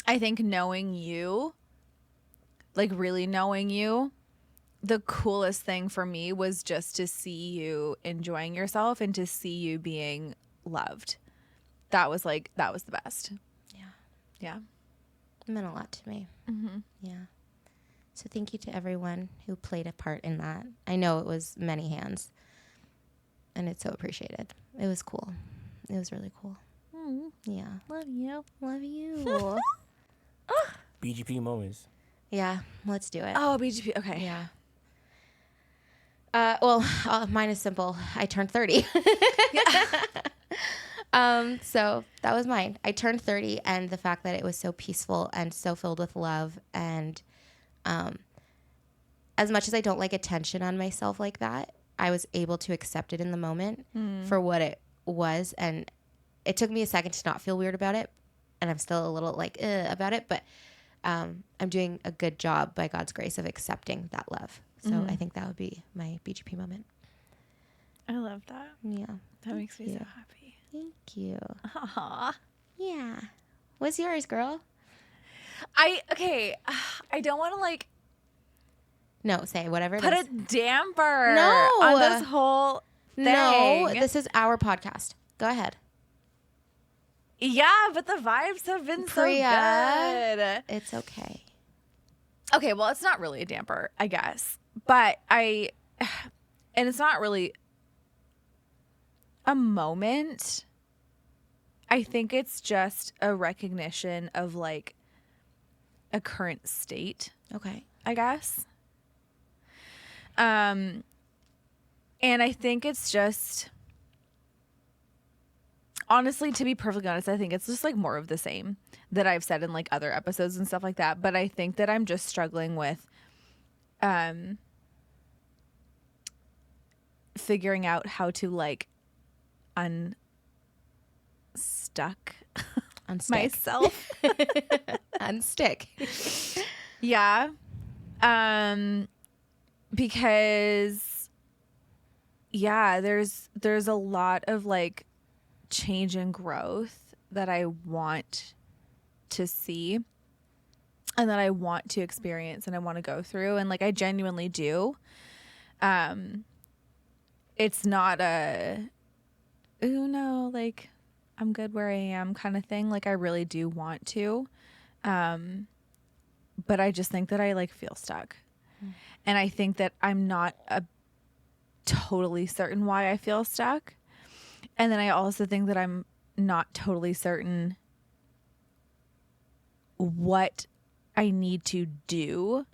I think knowing you, like really knowing you, the coolest thing for me was just to see you enjoying yourself and to see you being loved. That was the best. Yeah. It meant a lot to me. Yeah. So thank you to everyone who played a part in that. I know it was many hands, and it's so appreciated. It was cool. It was really cool. Yeah. Love you. Love you. BGP moments. Yeah, let's do it. Oh, BGP. Okay. Yeah. Well, mine is simple. I turned 30. So that was mine. I turned 30, and the fact that it was so peaceful and so filled with love, and as much as I don't like attention on myself like that, I was able to accept it in the moment for what it was, and it took me a second to not feel weird about it, and I'm still a little like about it, but I'm doing a good job by God's grace of accepting that love. So I think that would be my BGP moment. I love that. Yeah. That makes me so happy. Thank you. Aww. Yeah. What's yours, girl? I don't want to like No, say whatever put it is. a damper No. on this whole thing. No, this is our podcast. Go ahead. Yeah, but the vibes have been Priya, so good. It's okay. Okay, well, it's not really a damper, I guess. But and it's not really a moment. I think it's just a recognition of like a current state. Okay. I guess. And I think it's just, honestly, to be perfectly honest, I think it's just like more of the same that I've said in like other episodes and stuff like that. But I think that I'm just struggling with figuring out how to like unstuck myself. Unstick. Yeah. Because yeah, there's a lot of like change and growth that I want to see and that I want to experience and I want to go through, and like I genuinely do. It's not a no, like I'm good where I am kind of thing. Like I really do want to. But I just think that I like feel stuck. And I think that I'm not totally certain why I feel stuck. And then I also think that I'm not totally certain what I need to do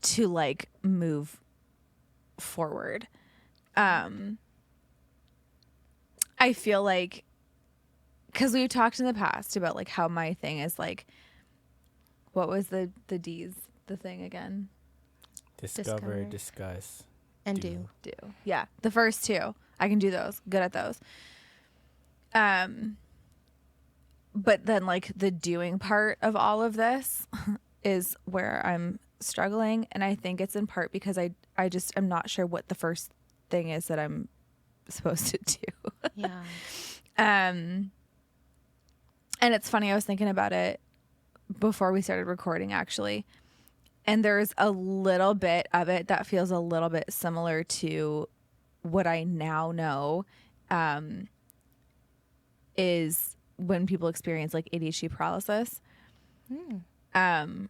to like move forward. I feel like, because we've talked in the past about like how my thing is like, what was the D's, the thing again? Discover, discuss, and do. Yeah, the first two. I can do those. Good at those. But then like the doing part of all of this is where I'm struggling, and I think it's in part because I just am not sure what the first thing is that I'm supposed to do. Yeah. And it's funny, I was thinking about it before we started recording actually, and there's a little bit of it that feels a little bit similar to what I now know is when people experience like ADHD paralysis. And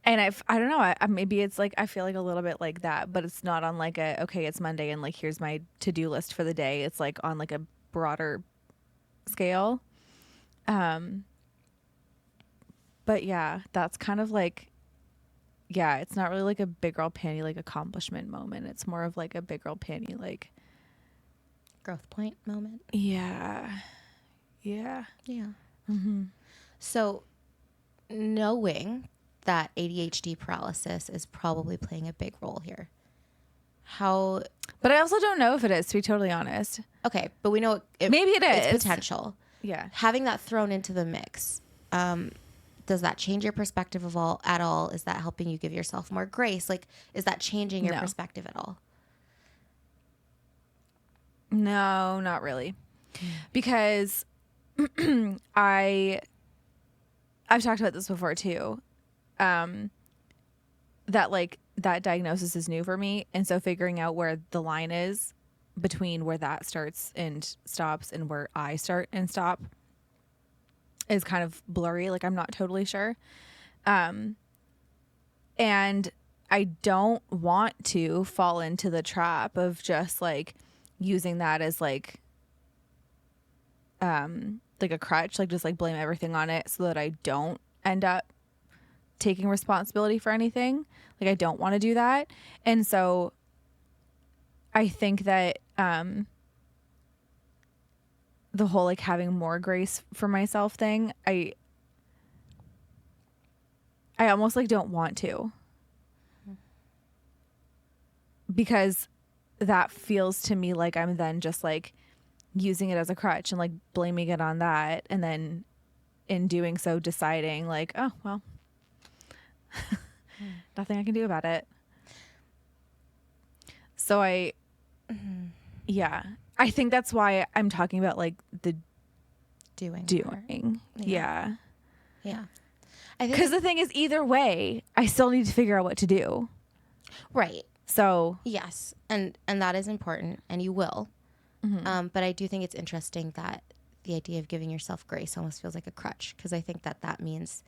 I don't know, maybe it's like I feel like a little bit like that, but it's not on like a, okay, it's Monday and like here's my to-do list for the day. It's like on like a broader scale. But yeah, that's kind of like, yeah, it's not really like a big girl panty like accomplishment moment. It's more of like a big girl panty like growth point moment. Yeah. So knowing that ADHD paralysis is probably playing a big role here. But I also don't know if it is, to be totally honest. Okay, but we know maybe it is. It's potential. Yeah. Having that thrown into the mix, does that change your perspective at all? Is that helping you give yourself more grace? Like, is that changing your perspective at all? No, not really. Because I've talked about this before too. That like that diagnosis is new for me, and so figuring out where the line is between where that starts and stops and where I start and stop is kind of blurry. Like, I'm not totally sure. And I don't want to fall into the trap of just like using that as like a crutch, like just like blame everything on it so that I don't end up taking responsibility for anything. Like, I don't want to do that. And so I think that the whole like having more grace for myself thing, I almost like don't want to, because that feels to me like I'm then just like using it as a crutch and like blaming it on that, and then in doing so deciding like, oh well, nothing I can do about it. So I think that's why I'm talking about like the doing. Yeah. Because the thing is, either way, I still need to figure out what to do. Right. So yes, and that is important, and you will. Mm-hmm. But I do think it's interesting that the idea of giving yourself grace almost feels like a crutch, because I think that means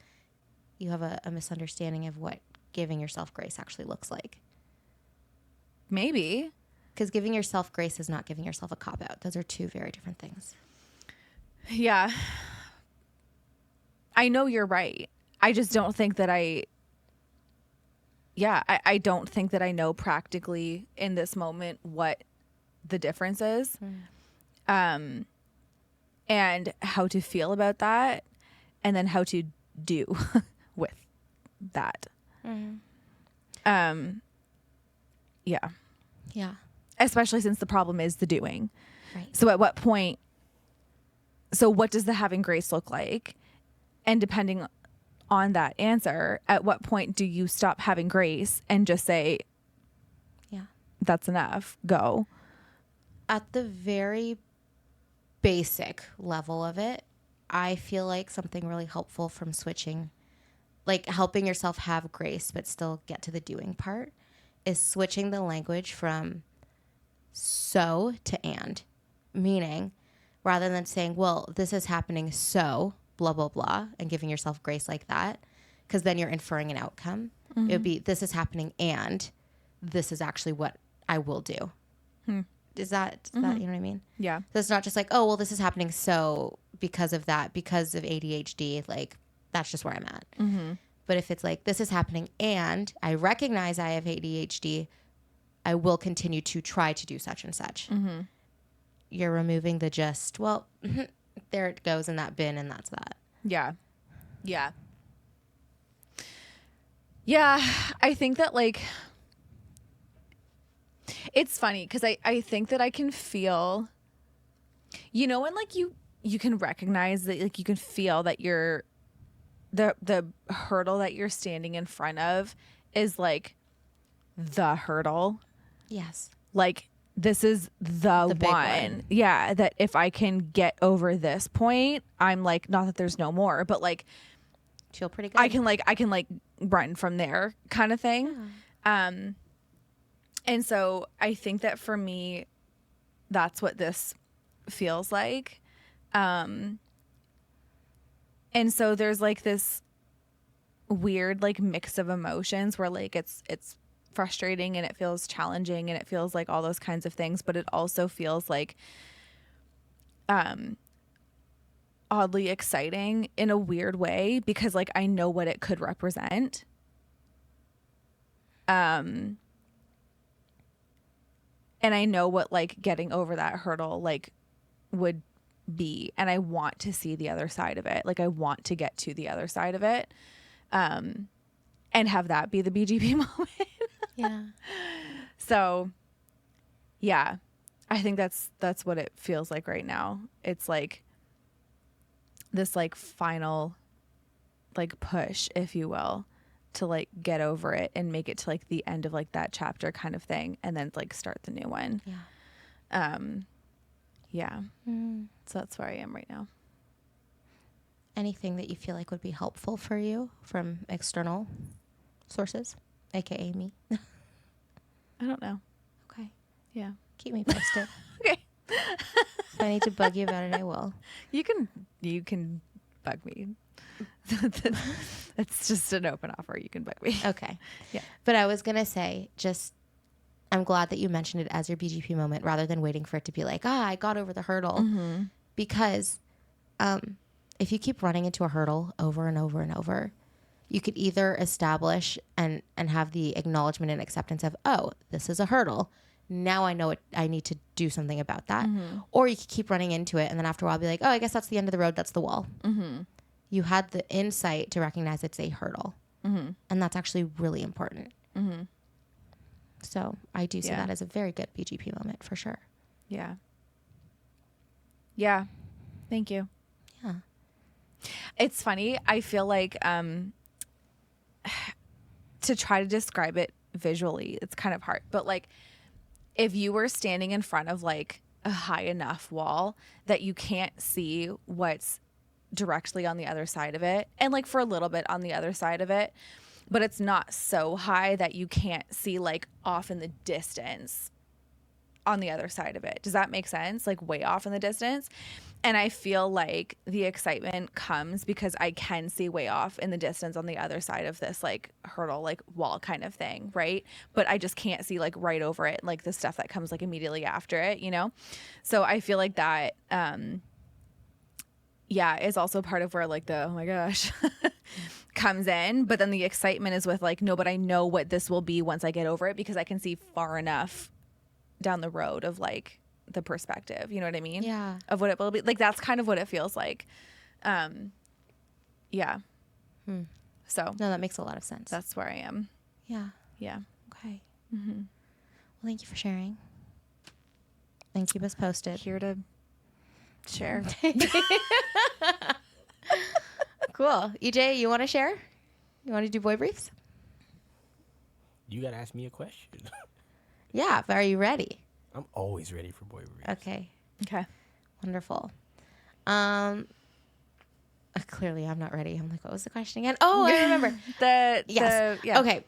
you have a misunderstanding of what giving yourself grace actually looks like. Maybe. Because giving yourself grace is not giving yourself a cop-out. Those are two very different things. Yeah. I know you're right. I just don't think that I don't think that I know practically in this moment what the difference is. And how to feel about that, and then how to do with that. Yeah. Especially since the problem is the doing. Right. So at what point, so what does the having grace look like? And depending on that answer, at what point do you stop having grace and just say, that's enough, go? At the very basic level of it, I feel like something really helpful from switching, like helping yourself have grace but still get to the doing part, is switching the language from so to and. Meaning, rather than saying, well, this is happening so blah, blah, blah, and giving yourself grace like that, because then you're inferring an outcome. It would be, this is happening and this is actually what I will do. Is that, you know what I mean? Yeah. So it's not just like, oh, well, this is happening so because of that, because of ADHD, like, that's just where I'm at. But if it's like, this is happening and I recognize I have ADHD, I will continue to try to do such and such. You're removing the just, well, there it goes in that bin, and that's that. Yeah. I think that like, it's funny because I think that I can feel, you know, when like you can recognize that, like you can feel that you're the hurdle that you're standing in front of is like the hurdle. Yes. Like, this is the one. Yeah. That if I can get over this point, I'm like, not that there's no more, but like, feel pretty good. I can like run from there kind of thing. Yeah. And so I think that for me, that's what this feels like. And so there's like this weird like mix of emotions where like it's frustrating and it feels challenging and it feels like all those kinds of things, but it also feels like oddly exciting in a weird way, because like I know what it could represent. And I know what like getting over that hurdle like would be, and I want to see the other side of it. Like I want to get to the other side of it. and have that be the BGP moment. Yeah. So yeah, I think that's what it feels like right now. It's like this like final like push, if you will, to like get over it and make it to like the end of like that chapter kind of thing, and then like start the new one. Yeah. Yeah. So that's where I am right now. Anything that you feel like would be helpful for you from external sources, aka me? I don't know. Okay. Yeah. Keep me posted. Okay. If I need to bug you about it, I will. You can bug me. It's just an open offer. You can bug me. Okay. Yeah. But I was going to say, just, I'm glad that you mentioned it as your BGP moment rather than waiting for it to be like, I got over the hurdle. Mm-hmm. Because if you keep running into a hurdle over and over and over, you could either establish and have the acknowledgement and acceptance of, oh, this is a hurdle. Now I know I need to do something about that. Mm-hmm. Or you could keep running into it and then after a while be like, oh, I guess that's the end of the road. That's the wall. Mm-hmm. You had the insight to recognize it's a hurdle. Mm-hmm. And that's actually really important. Mm-hmm. So I do see that as a very good BGP moment for sure. Yeah. Yeah. Thank you. Yeah. It's funny. I feel like to try to describe it visually, it's kind of hard. But like if you were standing in front of like a high enough wall that you can't see what's directly on the other side of it, and like for a little bit on the other side of it, but it's not so high that you can't see like off in the distance on the other side of it. Does that make sense? Like way off in the distance. And I feel like the excitement comes because I can see way off in the distance on the other side of this like hurdle, like wall kind of thing, right? But I just can't see like right over it, like the stuff that comes like immediately after it, you know? So I feel like that, is also part of where like the, oh my gosh, comes in. But then the excitement is with like, no, but I know what this will be once I get over it because I can see far enough down the road of like the perspective, you know what I mean? Yeah. Of what it will be. Like that's kind of what it feels like. Yeah. So no, that makes a lot of sense. That's where I am. Yeah. Yeah. Okay. Mm-hmm. Well, thank you for sharing. And keep us posted. Here to share. Cool. EJ, you want to share? You want to do boy briefs? You got to ask me a question. Yeah, but are you ready? I'm always ready for boy briefs. Okay. Wonderful. Clearly I'm not ready. I'm like, what was the question again? Oh, I remember. Yes. Okay.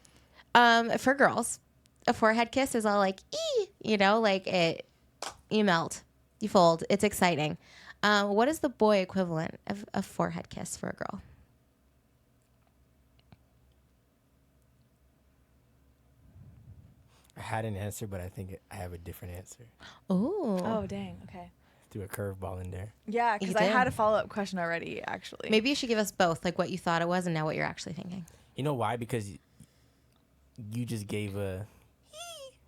For girls, a forehead kiss is all like, you know, like you melt, you fold. It's exciting. What is the boy equivalent of a forehead kiss for a girl? I had an answer, but I think I have a different answer. Oh, dang. Okay. Threw a curveball in there. Yeah, because I had a follow-up question already, actually. Maybe you should give us both, like what you thought it was and now what you're actually thinking. You know why? Because you just gave a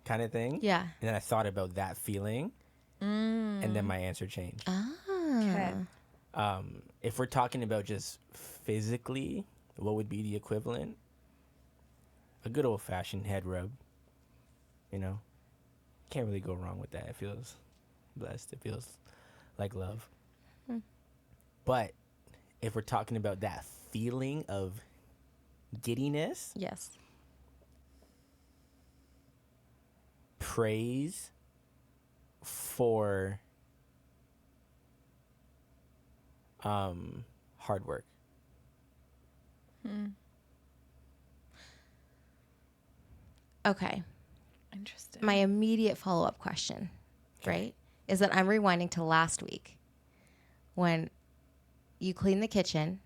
kind of thing. Yeah. And then I thought about that feeling, and then my answer changed. Okay. If we're talking about just physically, what would be the equivalent? A good old-fashioned head rub. You know, can't really go wrong with that. It feels blessed. It feels like love. But if we're talking about that feeling of giddiness, yes, praise for hard work. Okay. Interesting. My immediate follow-up question, right, is that I'm rewinding to last week when you cleaned the kitchen,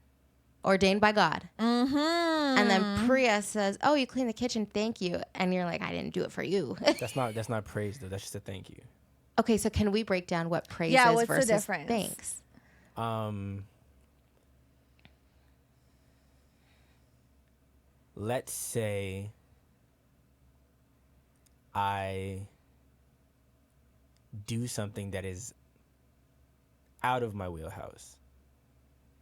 ordained by God. Mm-hmm. And then Priya says, oh, you cleaned the kitchen, thank you. And you're like, I didn't do it for you. That's not praise, though. That's just a thank you. Okay, so can we break down what praise is what's versus the difference? Thanks? Let's say I do something that is out of my wheelhouse,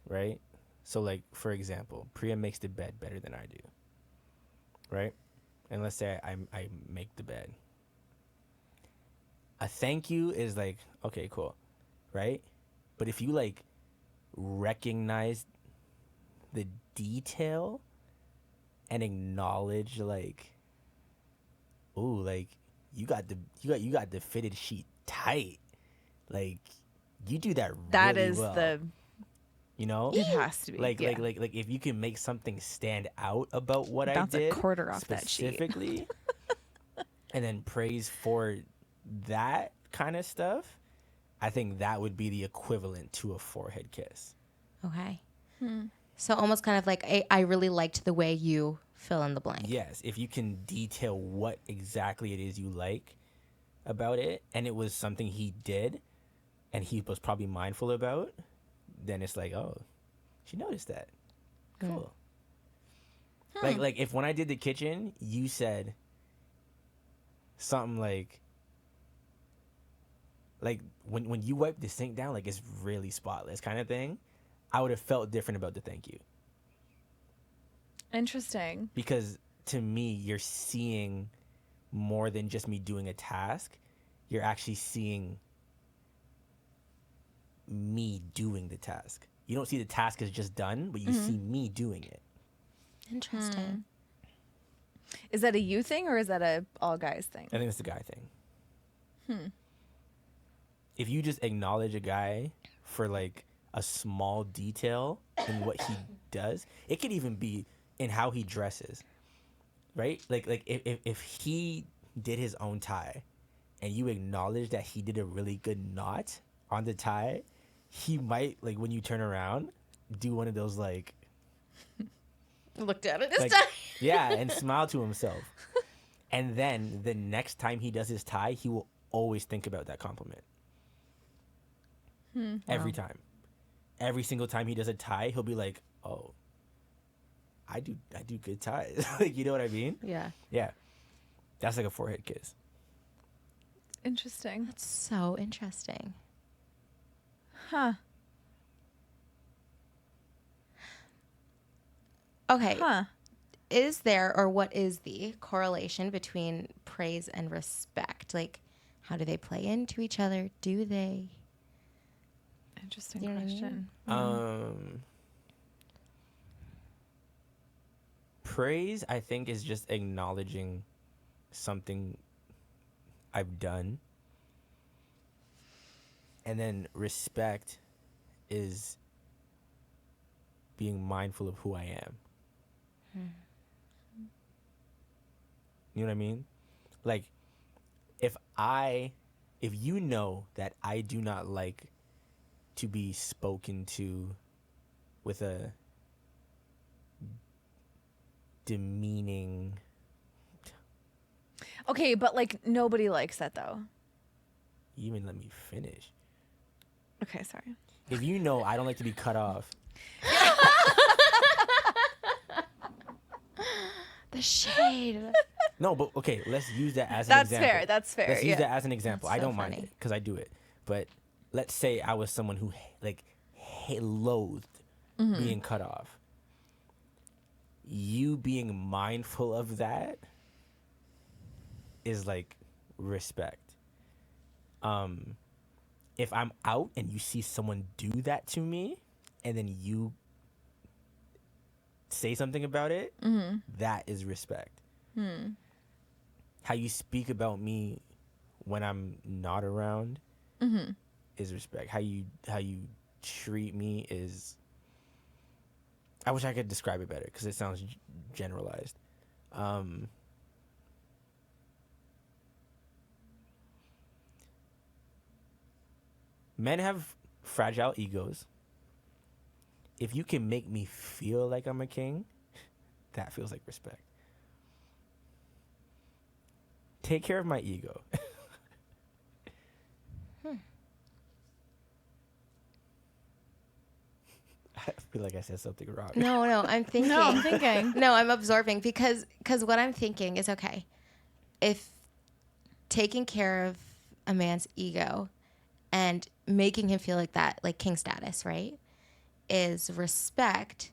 right? So, like, for example, Priya makes the bed better than I do. right? And let's say I make the bed. A thank you is like, okay, cool, right? But if you like recognize the detail and acknowledge like, ooh, like you got the fitted sheet tight, like you do that That really is well. the, you know, it has to be like if you can make something stand out about what bounce I did a quarter off that sheet specifically, and then praise for that kind of stuff, I think that would be the equivalent to a forehead kiss. Okay. So almost kind of like I really liked the way you fill in the blank. Yes, if you can detail what exactly it is you like about it, and it was something he did, and he was probably mindful about, then it's like, oh, she noticed that. Cool. Like if when I did the kitchen, you said something like when you wipe the sink down, like it's really spotless kind of thing, I would have felt different about the thank you. Interesting. Because to me, you're seeing more than just me doing a task. You're actually seeing me doing the task. You don't see the task as just done, but you see me doing it. Interesting. Is that a you thing or is that a all guys thing? I think it's the guy thing. If you just acknowledge a guy for like a small detail in what he does, it could even be in how he dresses, right? Like if he did his own tie and you acknowledge that he did a really good knot on the tie, he might, like when you turn around, do one of those like Looked at it this like, time. yeah, and smile to himself. And then the next time he does his tie, he will always think about that compliment. Every time. Every single time he does a tie, he'll be like, oh, I do good ties. Like, you know what I mean? Yeah. Yeah. That's like a forehead kiss. Interesting. That's so interesting. Huh. Okay. Is there, or what is the correlation between praise and respect? Like, how do they play into each other? Do they? Interesting You know question. what I mean? Praise, I think, is just acknowledging something I've done. And then respect is being mindful of who I am. You know what I mean? Like, if you know that I do not like to be spoken to with a demeaning. Okay, but like nobody likes that though. You even let me finish. Okay, sorry. If you know I don't like to be cut off. The shade. No, but okay, let's use that as an example. That's fair. Let's use that as an example. That's I so don't mind funny. it because I do it. But let's say I was someone who loathed being cut off. You being mindful of that is like respect. If I'm out and you see someone do that to me and then you say something about it, that is respect. How you speak about me when I'm not around is respect. How you treat me is. I wish I could describe it better because it sounds generalized. Men have fragile egos. If you can make me feel like I'm a king, that feels like respect. Take care of my ego. I feel like I said something wrong. No, I'm thinking. No, I'm absorbing because what I'm thinking is, okay, if taking care of a man's ego and making him feel like that, like king status, right, is respect,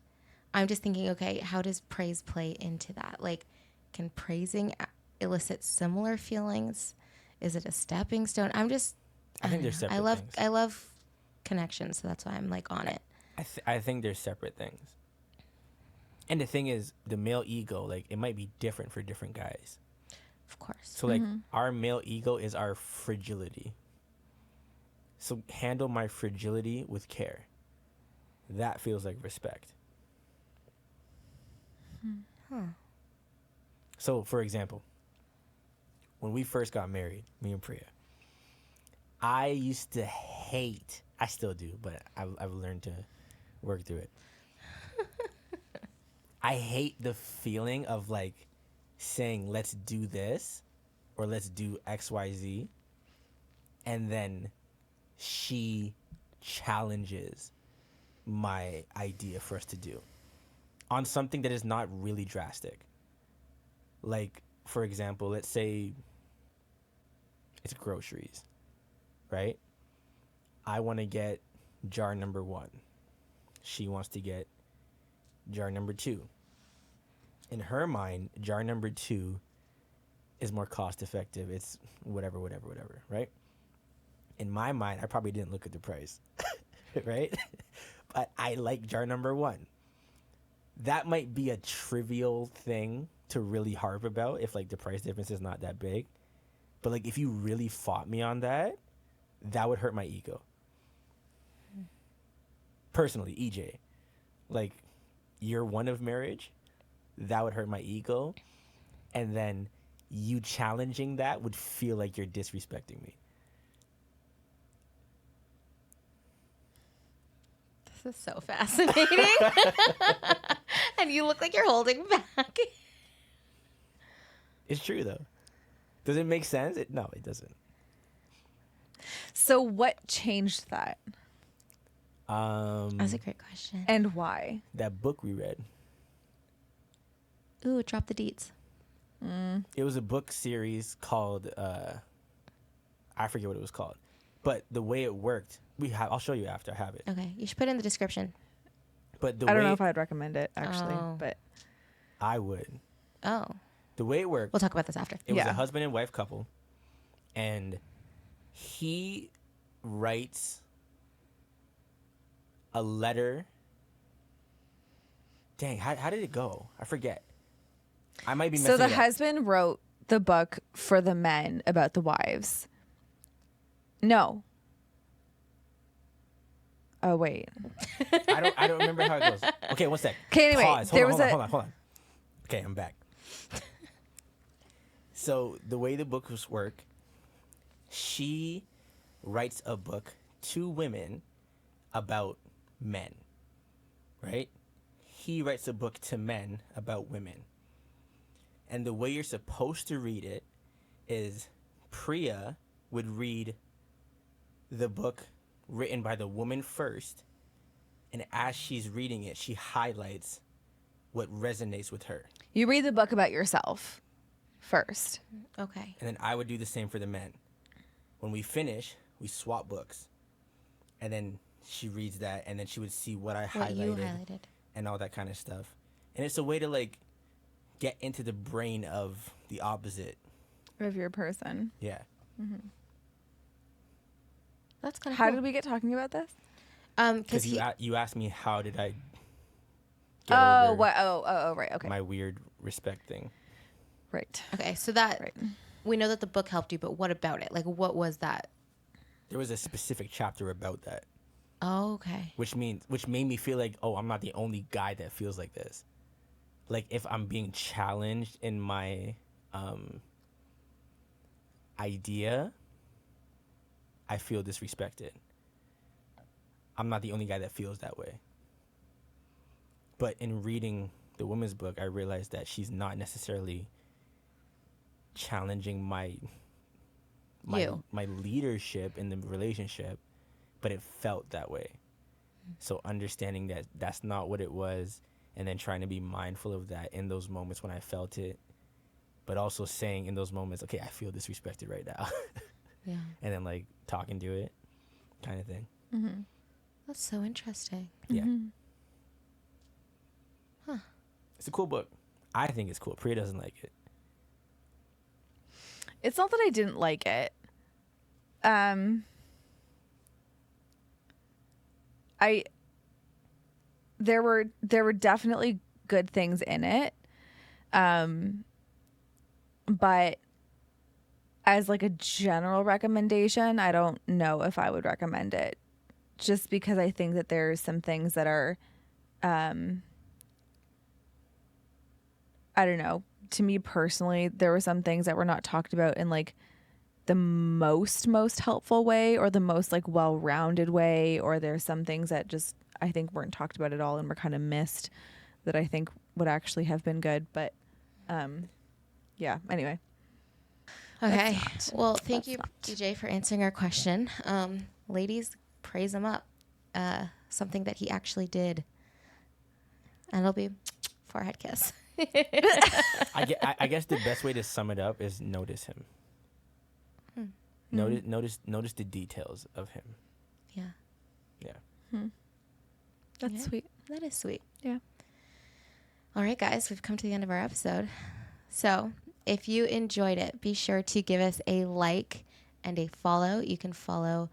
I'm just thinking, okay, how does praise play into that? Like, can praising elicit similar feelings? Is it a stepping stone? I think they're separate things. I love connections, so that's why I'm like on it. I think they're separate things. And the thing is, the male ego, like, it might be different for different guys. Of course. So, like, our male ego is our fragility. So handle my fragility with care. That feels like respect. So, for example, when we first got married, me and Priya, I used to hate, I still do, but I've learned to work through it. I hate the feeling of like saying, let's do this or let's do XYZ. And then she challenges my idea for us to do on something that is not really drastic. Like, for example, let's say it's groceries, right? I want to get jar number 1. She wants to get jar number 2. In her mind, jar number 2 is more cost effective. It's whatever, right? In my mind, I probably didn't look at the price, right? But I like jar number 1. That might be a trivial thing to really harp about if like the price difference is not that big. But like if you really fought me on that, that would hurt my ego. Personally, EJ, like year 1 of marriage, that would hurt my ego. And then you challenging that would feel like you're disrespecting me. This is so fascinating. And you look like you're holding back. It's true, though. Does it make sense? No, it doesn't. So what changed that? That's a great question. And why? That book we read. Ooh, drop the deets. It was a book series called, I forget what it was called. But the way it worked, I'll show you after I have it. Okay, you should put it in the description. But I don't know if I'd recommend it, actually, but I would. Oh. The way it worked. We'll talk about this after. It was a husband and wife couple. And he writes a letter. Dang, how did it go? I forget. I might be messing So the it up. husband wrote the book for the men about the wives. No. Oh, wait. I don't remember how it goes. Okay, one sec. Okay, anyway, Pause. Hold on. Okay, I'm back. So the way the books work, she writes a book to women about men, right? He writes a book to men about women. And the way you're supposed to read it is Priya would read the book written by the woman first, and as she's reading it, she highlights what resonates with her. You read the book about yourself first. Okay. And then I would do the same for the men. When we finish, we swap books. And then she reads that, and then she would see what I highlighted and all that kind of stuff. And it's a way to like get into the brain of the opposite Of your person. Yeah. Mm-hmm. That's kind of How cool. did we get talking about this? Because you asked me how did I get over right, okay. my weird respect thing. Right. Okay, so that we know that the book helped you, but what about it? Like, what was that? There was a specific chapter about that. Oh, okay. Which made me feel like, oh, I'm not the only guy that feels like this. Like, if I'm being challenged in my idea, I feel disrespected. I'm not the only guy that feels that way. But in reading the woman's book, I realized that she's not necessarily challenging my leadership in the relationship, but it felt that way. So understanding that that's not what it was, and then trying to be mindful of that in those moments when I felt it, but also saying in those moments, okay, I feel disrespected right now. Yeah. And then like talking to it kind of thing. Mm-hmm. That's so interesting. Yeah. Mm-hmm. Huh. It's a cool book. I think it's cool. Priya doesn't like it. It's not that I didn't like it. There were definitely good things in it. But as like a general recommendation, I don't know if I would recommend it, just because I think that there's some things that are, I don't know, to me personally, there were some things that were not talked about in like the most helpful way or the most like well-rounded way, or there's some things that just I think weren't talked about at all and were kind of missed that I think would actually have been good. But yeah, anyway. Okay. Well, thank you, DJ, for answering our question. Ladies, praise him up. Something that he actually did. And it'll be forehead kiss. I guess the best way to sum it up is notice him. Notice the details of him. Yeah. Yeah. That's sweet. That is sweet. Yeah. All right, guys, we've come to the end of our episode. So if you enjoyed it, be sure to give us a like and a follow. You can follow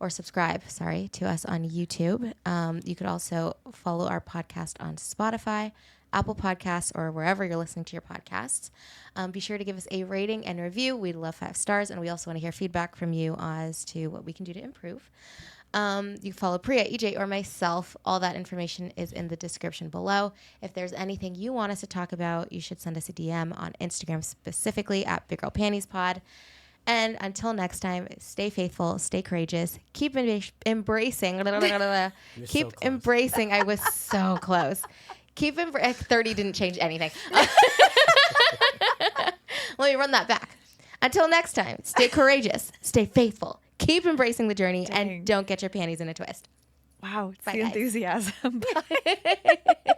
or subscribe, to us on YouTube. You could also follow our podcast on Spotify, Apple Podcasts, or wherever you're listening to your podcasts. Be sure to give us a rating and review. We'd love 5 stars, and we also want to hear feedback from you as to what we can do to improve. You can follow Priya, EJ, or myself. All that information is in the description below. If there's anything you want us to talk about, you should send us a DM on Instagram, specifically at Big Girl Panties Pod. And until next time, stay faithful, stay courageous, keep embracing. Keep so embracing. I was so close. 30 didn't change anything. Let me run that back. Until next time, stay courageous, stay faithful, keep embracing the journey, and don't get your panties in a twist. Wow, it's Bye, the guys. enthusiasm. Bye.